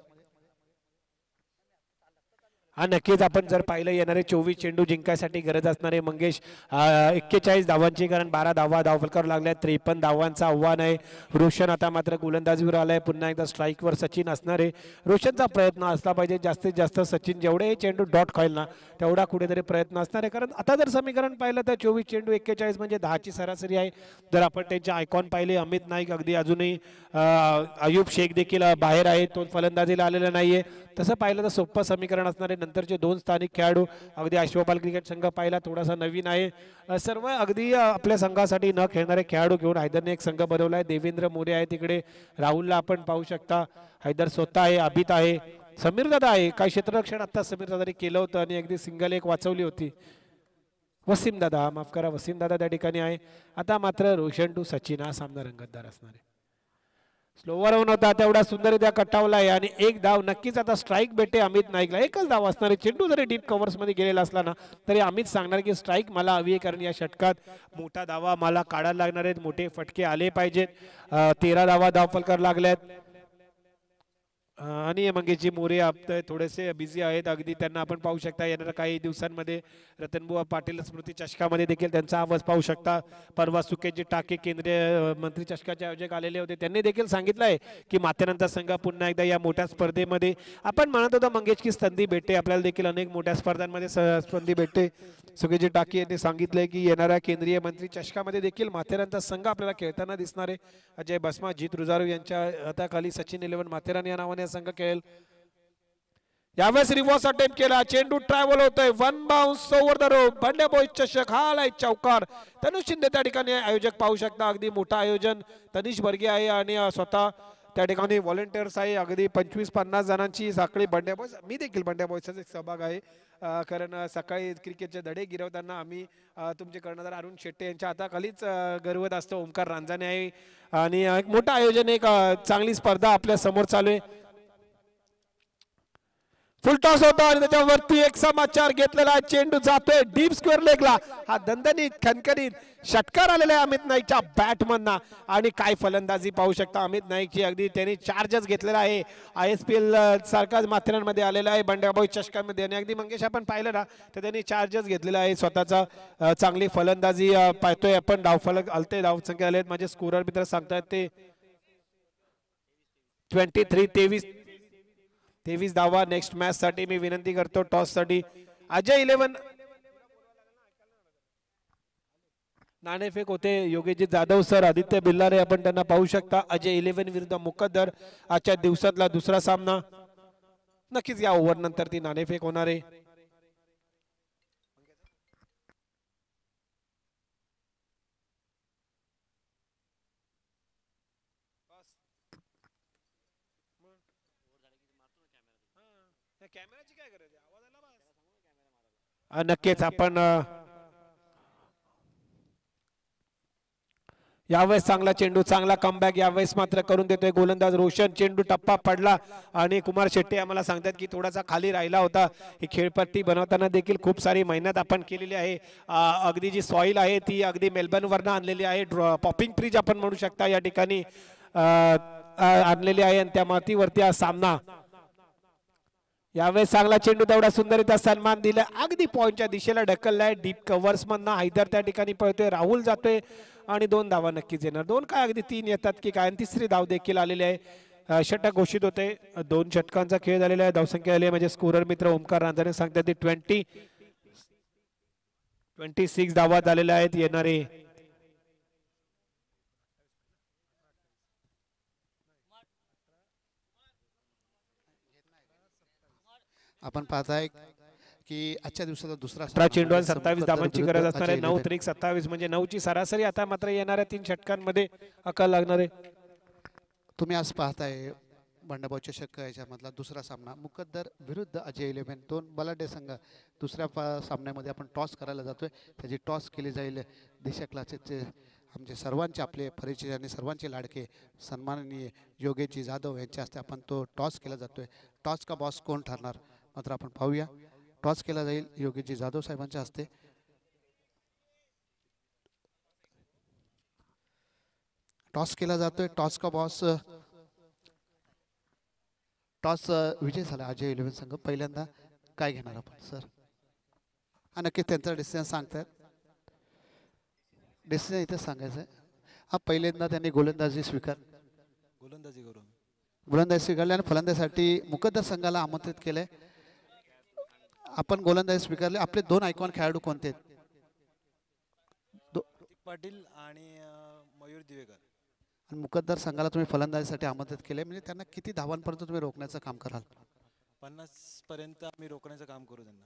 हा नक्कीच आपण जर पाहिलं येणारे 24 चेंडू जिंकायसाठी गरज असणारे मंगेश 41 धावांची, कारण 12 धावा धावफलकावर लागल्या, 53 धावांचं आव्हान आहे. रोशन आता मात्र गोलंदाजीवर आलाय, पुन्हा एकदा स्ट्राईकवर सचिन असणार आहे. रोशनचा प्रयत्न असला पाहिजे जास्तीत जास्त. सचिन जेवढे चेंडू डॉट खाईल ना तेवढा कुठेतरी प्रयत्न असणार आहे, कारण आता जर समीकरण पाहिलं तर 24 चेंडू 41 म्हणजे 10ची सरासरी आहे. जर आपण त्यांचे आयकॉन पाहिले अमित नाईक अगदी अजूनही अयूब शेख देखील बाहेर आहे, तो फलंदाजीला आलेला नाहीये. तसं पाहिलं तर सोपं समीकरण असणारे नंतरचे 2 स्थानिक खेळाडू. अगदी अश्वपाल क्रिकेट संघ पाहिला थोडासा नवीन आहे. सर्व अगदी आपल्या संघासाठी न खेळणारे खेळाडू घेऊन हैदरने एक संघ बनवला आहे. देवेंद्र मोरे आहे तिकडे, राहुलला आपण पाहू शकता, हैदर स्वतः आहे, अभित आहे, समीर दादा आहे. काही क्षेत्ररक्षण आता समीर दादाने केलं होतं आणि अगदी सिंगल एक वाचवली होती. वसीम दादा, माफ करा, वसीम दादा त्या ठिकाणी आहे. आता मात्र रोशन टू सचिन हा सामना रंगतदार असणार आहे. स्लोवर होऊन होता तेवढा सुंदररित्या कटावला आहे आणि एक धाव नक्कीच आता स्ट्राईक भेटे अमित नाईकला. एकच धाव असणारे. चेंडू जरी डीप कव्हर्स मध्ये गेलेला असला ना तरी अमित सांगणार की स्ट्राईक मला हवी आहे, कारण या षटकात मोठा धावा मला काढायला लागणार आहेत, मोठे फटके आले पाहिजेत. 13 धावा धावफलकावर लागल्यात आणि मंगेशजी मोरे आप थोडेसे बिझी आहेत. अगदी त्यांना आपण पाहू शकता येणाऱ्या काही दिवसांमध्ये रतनबुवा पाटील स्मृती चषकामध्ये देखील त्यांचा आवाज पाहू शकता. परवा सुकेजी टाके केंद्रीय मंत्री चषकाचे आयोजक आलेले होते, त्यांनी देखील सांगितलं आहे की माथेरानचा संघ पुन्हा एकदा या मोठ्या स्पर्धेमध्ये, आपण म्हणत होतो मंगेश की संधी भेटते, आपल्याला देखील अनेक मोठ्या स्पर्धांमध्ये संधी भेटते. सुकेजी टाके यांनी सांगितलंय की येणाऱ्या केंद्रीय मंत्री चषकामध्ये देखील माथेरानचा संघ आपल्याला खेळताना दिसणार आहे. अजय बसमा, जीत रुजारू यांच्या हाताखाली सचिन 11 माथेरान या नावाने संघ खेळेल. यावेळेस रिव्हर्स अटेम्प्ट केला, चेंडू ट्रॅव्हल होतोय, one bounce over the road. Bandya boys चषक हा आलाय चौकार. तनुष शिंदे त्या ठिकाणी आयोजक पाहू शकता, अगदी मोठं आयोजन. तनिष बर्गे आहे आणि स्वतः त्या ठिकाणी व्हॉलेंटियर्स आहे. अगदी 25-50 जणांची साखळी बंड्या बॉईज, मी देखील बंड्या बॉईजचाच एक सहभाग आहे, कारण सकाळी क्रिकेटचे धडे गिरवताना आम्ही तुमचे कर्णधार अरुण शेट्टे यांच्या हाताखालीच गर्वत असतो. ओमकार रांजाने आहे आणि एक मोठं आयोजन, एक चांगली स्पर्धा आपल्या समोर चालू आहे. फुल टॉस होतो आणि त्याच्यावरती एक समाचार घेतलेला आहे. चेंडू जातोय डीप स्क्वेअर लेगला. हा दणदणीत खणखणीत षटकार आलेला आहे अमित नाईकच्या बॅटमधना आणि काय फलंदाजी पाहू शकता अमित नाईकची. अगदी त्यांनी चार्जच घेतलेला आहे. ISPL सारखाच माथेरानमध्ये आलेला आहे बंड्याबाई चषकामध्ये आणि अगदी मंगेश आपण पाहिलं ना तर त्यांनी चार्जच घेतलेला आहे स्वतःचा. चांगली फलंदाजी पाहतोय आपण. धावफलक आलते, धावसंख्या आलेत माझे स्कोरर मित्र सांगतात ते 23 धावा नेक्स्ट मॅच साठी. मी विनंती करतो टॉस साठी अजय 11 नाणेफेक होते. योगेश जाधव सर, आदित्य बिल्लारे आपण त्यांना पाहू शकता. अजय 11 विरुद्ध मुकद्दर आजच्या दिवसातला दुसरा सामना. नक्कीच या ओव्हर नंतर ती नाणेफेक होणार आहे. नक्कीच आपण यावेळेस चांगला चेंडू, चांगला कमबॅक यावेळेस मात्र करून देतोय गोलंदाज रोशन. चेंडू टप्पा पडला आणि कुमार शेट्टी आम्हाला सांगतात की थोडासा खाली राहिला होता. ही खेळपट्टी बनवताना देखील खूप सारी मेहनत आपण केलेली आहे. अगदी जी सॉइल आहे ती अगदी मेलबर्नवरनं आणलेली आहे. पॉपिंग फ्रीज आपण म्हणू शकता या ठिकाणी आणलेली आहे आणि त्या मातीवरती हा सामना. यावेळेस चांगला चेंडू, तेवढा सुंदररित्या सन्मान दिला, अगदी पॉइंटच्या दिशेला ढकललाय. डीप कव्हर्स मधनं हैदर त्या ठिकाणी पळतोय, राहुल जातोय आणि 2 धावा नक्कीच येणार. 2 काय अगदी 3 येतात की काय. तिसरी धाव देखील आलेली आहे. षटक घोषित होते. 2 षटकांचा खेळ झालेला आहे. धावसंख्या आली आहे म्हणजे स्कोरर मित्र ओमकार रांजणे सांगतात ते 26 धावा झालेल्या आहेत. येणारे आपण पाहताय की आजच्या दिवसाचा दुसरा चेंडू 27 धावांची गरज असणार आहे. 9 त्रिक 27 म्हणजे 9ची सरासरी. आता मात्र येणाऱ्या 3 षटकांमध्ये अकल लागणार आहे. तुम्ही आज पाहताय बंडाभाऊच्या शक्क याच्यामधला दुसरा सामना मुकद्दर विरुद्ध अजय 11 दोन बलाढ्य संघ दुसऱ्या सामन्यामध्ये आपण टॉस करायला जातोय त्याची टॉस केली जाईल दिशा क्लासेसचे आमचे सर्वांचे आपले परिचय आणि सर्वांचे लाडके सन्माननीय योगेशजी जाधव यांच्या हस्ते आपण तो टॉस केला जातोय टॉस का बॉस कोण ठरणार मात्र आपण पाहूया टॉस केला जाईल योगेशजी जाधव साहेबांच्या हस्ते टॉस केला जातोय टॉस का बॉस टॉस विजय झाला अजय 11 संघ पहिल्यांदा काय घेणार आपण सर हा नक्कीच त्यांचा डिसिजन सांगतात डिसिजन इथे सांगायचं आहे हा पहिल्यांदा त्यांनी गोलंदाजी स्वीकारली आणि फलंदाजीसाठी मुकद्दर संघाला आमंत्रित केलंय आपण गोलंदाजी स्वीकारले आपले दोन आयकॉन खेळाडू कोणते आहेत पाटील आणि मयूर दिवेकर आणि मुकद्दर संघाला तुम्ही फलंदाजीसाठी आमंत्रित केले म्हणजे त्यांना किती धावांपर्यंत तुम्ही रोखण्याचं काम कराल 50 पर्यंत आम्ही रोखण्याचं काम करू त्यांना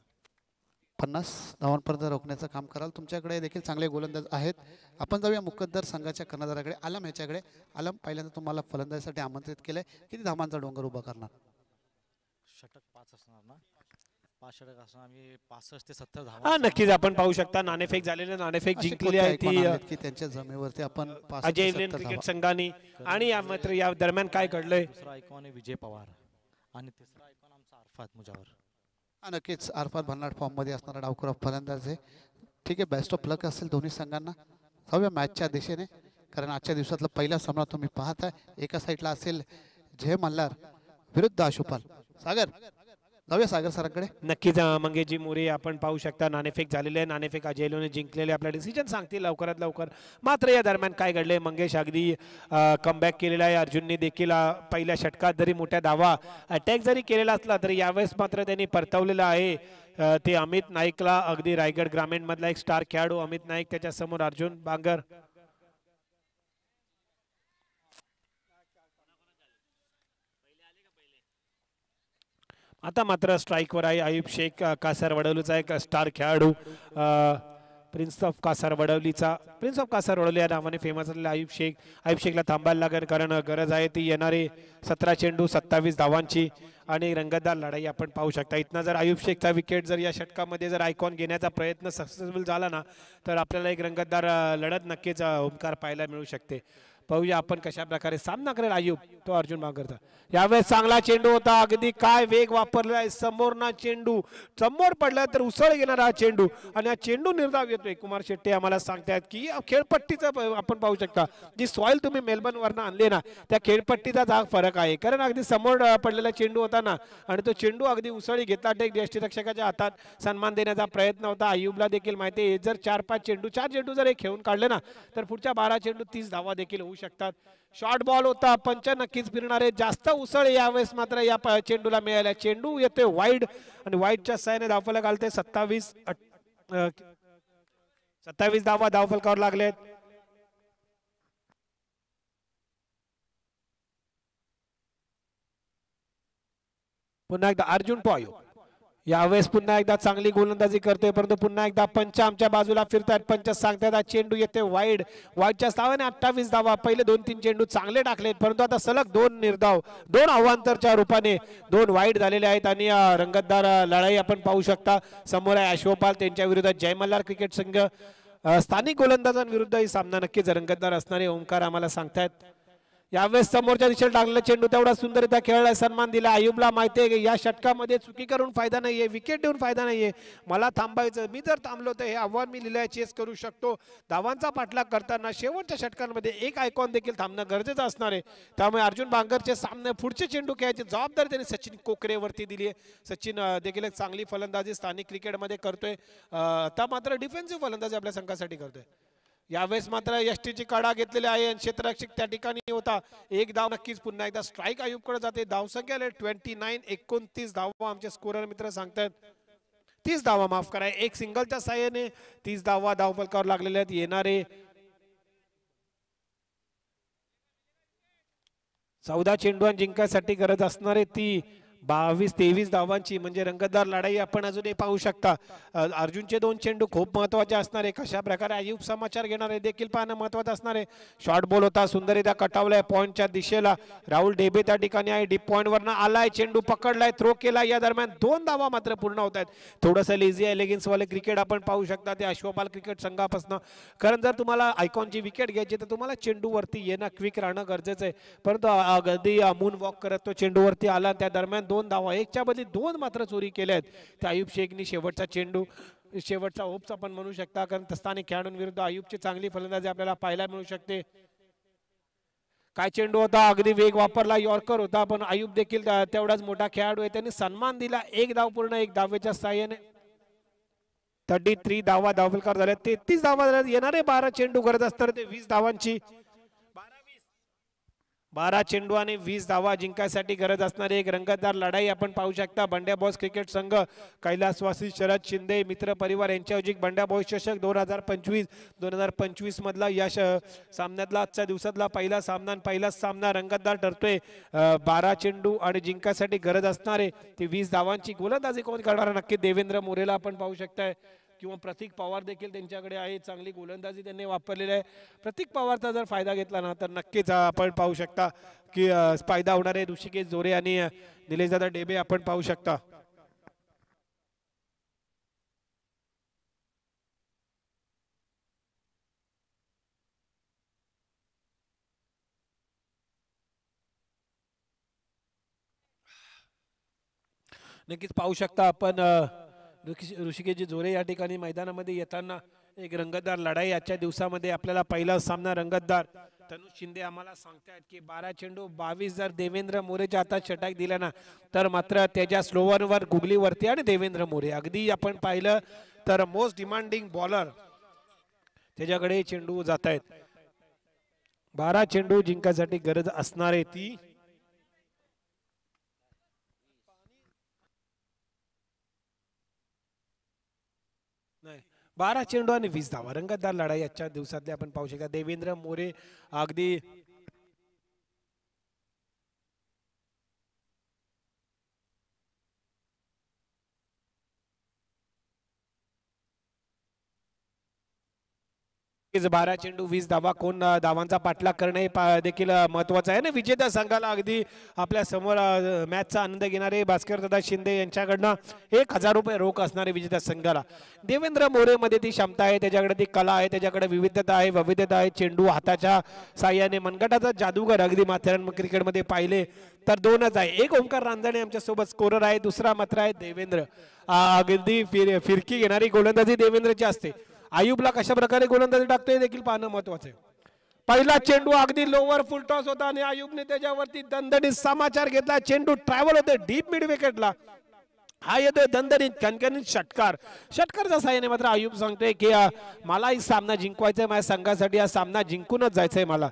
50 धावांपर्यंत रोखण्याचं काम कराल तुमच्याकडे देखील चांगले गोलंदाज आहेत आपण जाऊया मुकद्दर संघाच्या कर्णधाराकडे आलम ह्याच्याकडे आलम पहिल्यांदा तुम्हाला फलंदाजीसाठी आमंत्रित केलंय किती धावांचा डोंगर उभा करणार षटक 5 असणार ना 5 षटक असणार आम्ही 65 ते 70 धावा हा नक्कीच आपण पाहू शकता नाणेफेक झालेले नाणेफेक अशी जिंकलेली कोणती आहे icon ती आहेत की त्यांच्या जमिनीवरती आपण 5 ते अजय 70 11 धावा. क्रिकेट संघाने आणि या मात्र या दरम्यान काय घडलंय दुसरा आयकॉन आहे विजय पवार आणि तिसरा आयकॉन आमचा अरफात मुजावर हा नक्कीच आरपार भन्नाट फॉर्ममध्ये असणारा डावखुरा फलंदाज आहे ठीक आहे बेस्ट ऑफ लक असेल दोन्ही संघांना जाऊया मॅचच्या दिशेने कारण आजच्या दिवसातला पहिला सामना तुम्ही पाहताय एका साईडला असेल जय मल्हार विरुद्ध आशुपाल सागर जाऊया सागर सरांकडे नक्कीच मंगेशजी मोरे आपण पाहू शकता नाणेफेक झालेले आहे नाणेफेक अजय 11 ने जिंकलेले आपला डिसिजन सांगतील लवकरात लवकर मात्र या दरम्यान काय घडले मंगेश अगदी कमबॅक केलेला आहे अर्जुनने देखील पहिल्या षटकात जरी मोठ्या धावा अटॅक जरी केलेला असला तरी यावेळेस मात्र त्यांनी परतवलेलं आहे ते अमित नाईकला अगदी रायगड ग्रामीण मधला एक स्टार खेळाडू अमित नाईक त्याच्या समोर अर्जुन बांगर आता मात्र स्ट्राईकवर आहे आयुब शेख कासार वडवलीचा एक स्टार खेळाडू प्रिन्स ऑफ कासार वडवली या नावाने फेमस असलेला आयुब शेखला थांबायला लागेल कारण गरज आहे ती येणारे 17 चेंडू 27 धावांची आणि रंगतदार लढाई आपण पाहू शकता इथनं जर आयुब शेखचा विकेट जर या षटकामध्ये जर आयकॉन घेण्याचा प्रयत्न सक्सेसफुल झाला ना तर आपल्याला एक रंगतदार लढत नक्कीच ओमकार पाहायला मिळू शकते पाहूया आपण कशा प्रकारे सामना करेल आयुब तो अर्जुन बांगरचा यावेळेस चांगला चेंडू होता अगदी काय वेग वापरला आहे समोर ना चेंडू समोर पडला तर उसळ घेणारा हा चेंडू आणि हा चेंडू निर्धाव येतोय कुमार शेट्टी आम्हाला सांगतायत की खेळपट्टीचा आपण पाहू शकता जी सॉइल तुम्ही मेलबर्न वरनं आणले ना त्या खेळपट्टीचा जाग फरक आहे कारण अगदी समोर पडलेला चेंडू होता ना आणि तो चेंडू अगदी उसळी घेतला एक यष्टीरक्षकाच्या हातात सन्मान देण्याचा प्रयत्न होता आयुबला देखील माहिती आहे जर 4 चेंडू जर हे खेळून काढले ना तर पुढच्या 12 चेंडू 30 धावा देखील होऊ शकतात शॉर्ट बॉल होता पंच नक्कीच फिरणारे जास्त उसळ यावेळेस मात्र या चेंडूला मिळाला चेंडू येतोय वाईड आणि वाईडच्या साहाय्याने धावफलक घालते 27 धावा धावफलकावर लागलेत पुन्हा एकदा अर्जुन पॉयो यावेळेस पुन्हा एकदा चांगली गोलंदाजी करतोय परंतु पुन्हा एकदा पंच आमच्या बाजूला फिरतात पंच सांगतात चेंडू येते वाईडच्या साहाय्याने 28 धावा पहिले 2-3 चेंडू चांगले टाकलेत परंतु आता सलग 2 निर्धाव 2 अवांतरच्या रूपाने 2 वाईड झालेले आहेत आणि रंगतदार लढाई आपण पाहू शकता समोर आहे अश्वपाल त्यांच्या विरोधात जय मल्हार क्रिकेट संघ स्थानिक गोलंदाजांविरुद्ध ही सामना नक्कीच रंगतदार असणारे ओमकार आम्हाला सांगतायत यावेळेस समोरच्या दिशेला टाकलेला चेंडू तेवढा सुंदररित्या खेळला सन्मान दिला आयुबला माहिती आहे या षटकामध्ये चुकी करून फायदा नाहीये विकेट देऊन फायदा नाहीये मला थांबायचं मी जर थांबलो तर हे आव्हान मी लिहिलंय चेस करू शकतो धावांचा पाठलाग करताना शेवटच्या षटकांमध्ये एक आयकॉन देखील थांबणं गरजेचं असणार आहे त्यामुळे अर्जुन बांगरचे सामने पुढचे चेंडू खेळायची जबाबदारी त्यांनी सचिन कोकरेवरती दिली आहे सचिन देखील एक चांगली फलंदाजी स्थानिक क्रिकेटमध्ये करतोय आता मात्र डिफेन्सिव्ह फलंदाजी आपल्या संघासाठी करतोय यावेळेस मात्र यष्टीची काढा घेतलेली आहे आणि क्षेत्ररक्षक त्या ठिकाणी होता एक धाव नक्कीच पुन्हा एकदा स्ट्राईक आयुबकडे जाते धावसंख्या 29 धावा आमचे स्कोरर मित्र सांगतात 30 धावा माफ करा एक सिंगलच्या साहाय्याने 30 धावा धावफलकावर लागलेल्या आहेत येणारे 14 चेंडू जिंकायसाठी गरज असणारे ती 22-23 धावांची म्हणजे रंगतदार लढाई आपण अजूनही पाहू शकता. अर्जुनचे 2 चेंडू खूप महत्वाचे असणार आहे. कशा प्रकारे आयुब समाचार घेणार आहे देखील पाहणं महत्वाचं असणार आहे. शॉर्ट बॉल होता, सुंदररित्या कटावलाय पॉइंटच्या दिशेला. राहुल डेबे त्या ठिकाणी आहे, डीप पॉइंट वरनं आलाय, चेंडू पकडलाय, थ्रो केला. या दरम्यान 2 धावा मात्र पूर्ण होत आहेत. थोडंसं लेझी आहे लेगिन्स वाले क्रिकेट आपण पाहू शकता ते अश्वपाल क्रिकेट संघापासून. कारण जर तुम्हाला आयकॉनची विकेट घ्यायची तर तुम्हाला चेंडूवरती येणं, क्विक राहणं गरजेचं आहे. परंतु अगदी मून वॉक करत तो चेंडूवरती आला. त्या दरम्यान 2 धावा, एकच्या बदली 2 मात्र चोरी केल्या आहेत. त्या आयुब शेखनी शेवटचा चेंडू, शेवटचा ओप्स आपण म्हणू शकता. कारण स्थानिक खेळाडूंविरुद्ध आयुबची चांगली फलंदाजी आपल्याला पाहायला मिळू शकते. काय चेंडू होता, अगदी वेग वापरला, यॉर्कर होता, पण आयुब देखील तेवढाच मोठा खेळाडू आहे. त्यांनी सन्मान दिला. 1 धाव पूर्ण 1 धावेच्या साहाय्याने 33 धावा धावफलकार झाल्या. 33 धावा झाल्या. येणारे 12 चेंडू गरज असतात ते 20 धावांची. 12 चेंडू आणि 20 धावा जिंकायसाठी गरज असणारी एक रंगतदार लढाई आपण पाहू शकता. बंड्या बॉस क्रिकेट संघ, कैलासवासी शरद शिंदे मित्र परिवार यांच्याऐवजी बंड्या बॉस चषक 2025 मधला या सामन्यातला आजच्या दिवसातला पहिला सामना, पहिलाच सामना रंगतदार ठरतोय. 12 चेंडू आणि जिंकायसाठी गरज असणारे ते 20 धावांची. गोलंदाजी कोण करणार, नक्की देवेंद्र मोरेला आपण पाहू शकताय किंवा प्रतीक पवार देखील त्यांच्याकडे आहे. चांगली गोलंदाजी त्यांनी वापरलेली आहे. प्रतीक पवारचा जर फायदा घेतला ना तर नक्कीच आपण पाहू शकता की फायदा होणार आहे. ऋषिकेश जोरे आणि निलेशदादा डेबे आपण पाहू शकता. नक्कीच पाहू शकता आपण ऋषिकेश जोरे या ठिकाणी मैदानामध्ये येताना. एक रंगतदार लढाई आजच्या दिवसामध्ये आपल्याला पहिला सामना रंगतदार. तनुज शिंदे आम्हाला सांगतायत की 12 चेंडू 22 जर देवेंद्र मोरेच्या हातात षटक दिला ना तर मात्र त्याच्या स्लोवरवर गुगलीवरती आणि देवेंद्र मोरे अगदी आपण पाहिलं तर मोस्ट डिमांडिंग बॉलर त्याच्याकडे चेंडू जात आहेत. 12 चेंडू जिंकायसाठी गरज असणार आहे ती 12 चेंडू आणि 20 धावा. रंगतदार लढाई आजच्या दिवसातली आपण पाहू शकता. देवेंद्र मोरे अगदी नक्कीच 12 चेंडू 20 धावा. कोण धावांचा पाठलाग करणे देखील महत्वाचं आहे ना. विजेत्या संघाला अगदी आपल्या समोर मॅचचा आनंद घेणारे भास्कर दादा शिंदे यांच्याकडनं 1000 रुपये रोख असणारे विजेत्या संघाला. देवेंद्र मोरे मध्ये ती क्षमता आहे, त्याच्याकडे ती कला आहे, त्याच्याकडे विविधता आहे, वैविध्यता आहे. चेंडू हाताच्या साह्याने मनगटाचा जादूगर अगदी माथेरान क्रिकेटमध्ये पाहिले तर 2च आहे. एक ओंकार रांजणे आमच्या सोबत स्कोरर आहे, दुसरा मात्र आहे देवेंद्र. अगदी फिरकी घेणारी गोलंदाजी देवेंद्रची असते. आयुबला कशा प्रकारे गोलंदाजी टाकतोय देखील पाहणं महत्वाचं आहे. पहिला चेंडू अगदी लोवर फुल टॉस होता आणि आयुबने त्याच्यावरती दणदणीत समाचार घेतला. चेंडू ट्रॅव्हल होते डीप मिड विकेटला. हा येतोय दणदणीत कणकणीत षटकार. षटकारच्या साहाय्याने मात्र आयुब सांगतोय की मला ही सामना जिंकवायचा आहे, माझ्या संघासाठी हा सामना जिंकूनच जायचंय मला.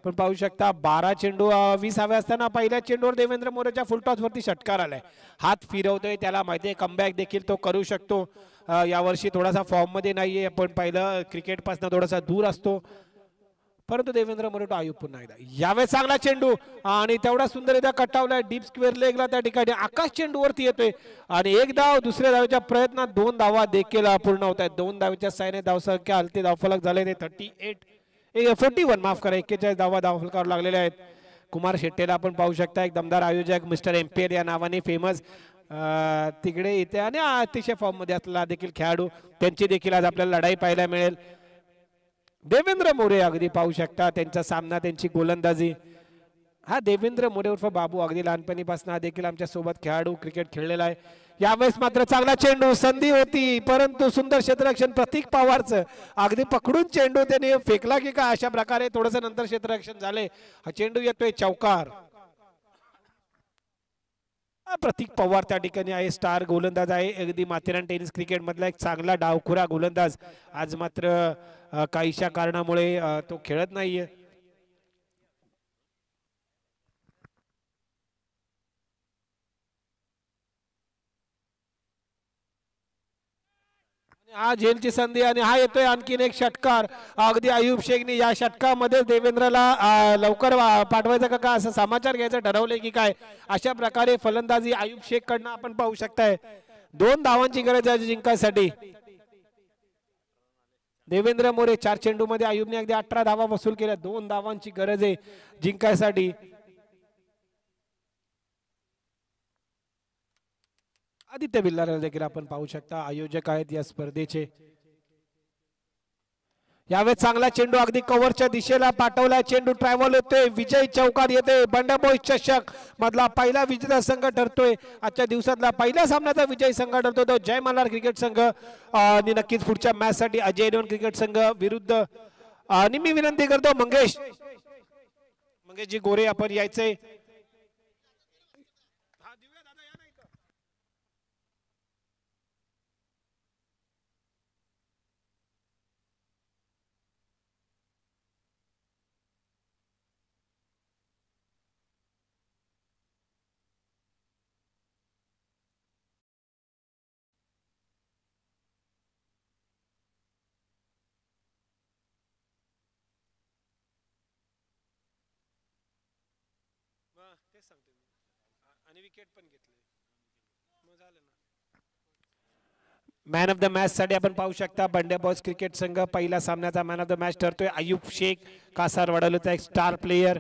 पण पाहू शकता 12 चेंडू 20 हवे असताना पहिल्या चेंडूवर देवेंद्र मोरेच्या फुलटॉस वरती षटकार आलाय. हात फिरवतोय, त्याला माहिती आहे कमबॅक देखील तो करू शकतो. यावर्षी थोडासा फॉर्म मध्ये नाहीये, आपण पाहिलं क्रिकेट पासून थोडासा दूर असतो. परंतु देवेंद्र मोरे आयुब पुन्हा एकदा यावेळेस चांगला चेंडू आणि तेवढा सुंदररित्या कटावलाय डीप स्क्वेअर लेगला. त्या ठिकाणी आकाश चेंडू वरती येतोय आणि 1 धाव. दुसऱ्या धावेच्या प्रयत्नात 2 धावा देखील पूर्ण होत आहेत. 2 धावेच्या साहाय्याने धावसंख्या हलते धावफलक झाले ते 41 माफ करा 41 धावा धावफलकावर लागलेल्या आहेत. कुमार शेट्टीला आपण पाहू शकता, एक दमदार आयोजक मिस्टर एम्पेयर या नावाने फेमस तिकडे इथे आणि अतिशय फॉर्म मध्ये असलेला देखील खेळाडू. त्यांची देखील आज आपल्याला लढाई पाहायला मिळेल. देवेंद्र मोरे अगदी पाहू शकता त्यांचा सामना, त्यांची गोलंदाजी. हा देवेंद्र मोरे उर्फ बाबू अगदी लहानपणीपासून हा देखील आमच्या सोबत खेळाडू क्रिकेट खेळलेला आहे. यावेळेस मात्र चांगला चेंडू, संधी होती परंतु सुंदर क्षेत्ररक्षण प्रतीक पवारचं. अगदी पकडून चेंडू त्याने फेकला की काय अशा प्रकारे थोडस नंतर क्षेत्ररक्षण झाले. हा चेंडू येतोय चौकार. प्रतीक पवार त्या ठिकाणी आहे, स्टार गोलंदाज आहे, अगदी माथेरान टेनिस क्रिकेट मधला एक चांगला डावखुरा गोलंदाज. आज मात्र काहीशा कारणामुळे तो खेळत नाहीये. हा झेलची संधी आणि हा येतोय आणखीन एक षटकार. अगदी आयुब शेखने या षटकामध्ये देवेंद्रला लवकर पाठवायचं का असं समाचार घ्यायचं ठरवलंय की काय. अशा प्रकारे फलंदाजी आयुब शेख कडनं आपण पाहू शकताय. 2 धावांची गरज आहे जिंकायसाठी. देवेंद्र मोरे 4 चेंडू मध्ये आयुबने अगदी 18 धावा वसूल केल्या. 2 धावांची गरज आहे जिंकायसाठी. आदित्य बिल्लार देखील आपण पाहू शकता आयोजक आहेत या स्पर्धेचे. यावेळेस चांगला चेंडू अगदी कव्हरच्या दिशेला पाठवला. चेंडू ट्रॅव्हल होते. विजय चौकार येते. बंडाबॉय चषक मधला पहिला विजेता संघ ठरतोय. आजच्या दिवसातला पहिल्या सामन्याचा विजय संघ ठरतो तो जय मल्हार क्रिकेट संघ. आणि नक्कीच पुढच्या मॅच साठी अजय एरवण क्रिकेट संघ विरुद्ध. आणि मी विनंती करतो मंगेशजी गोरे आपण यायचंय. मॅन ऑफ द मॅच साठी आपण पाहू शकता बंड्या बॉयज क्रिकेट संघ पहिल्या सामन्याचा मॅन ऑफ द मॅच ठरतोय. आयुब शेख कासार वडालोचा एक स्टार प्लेयर.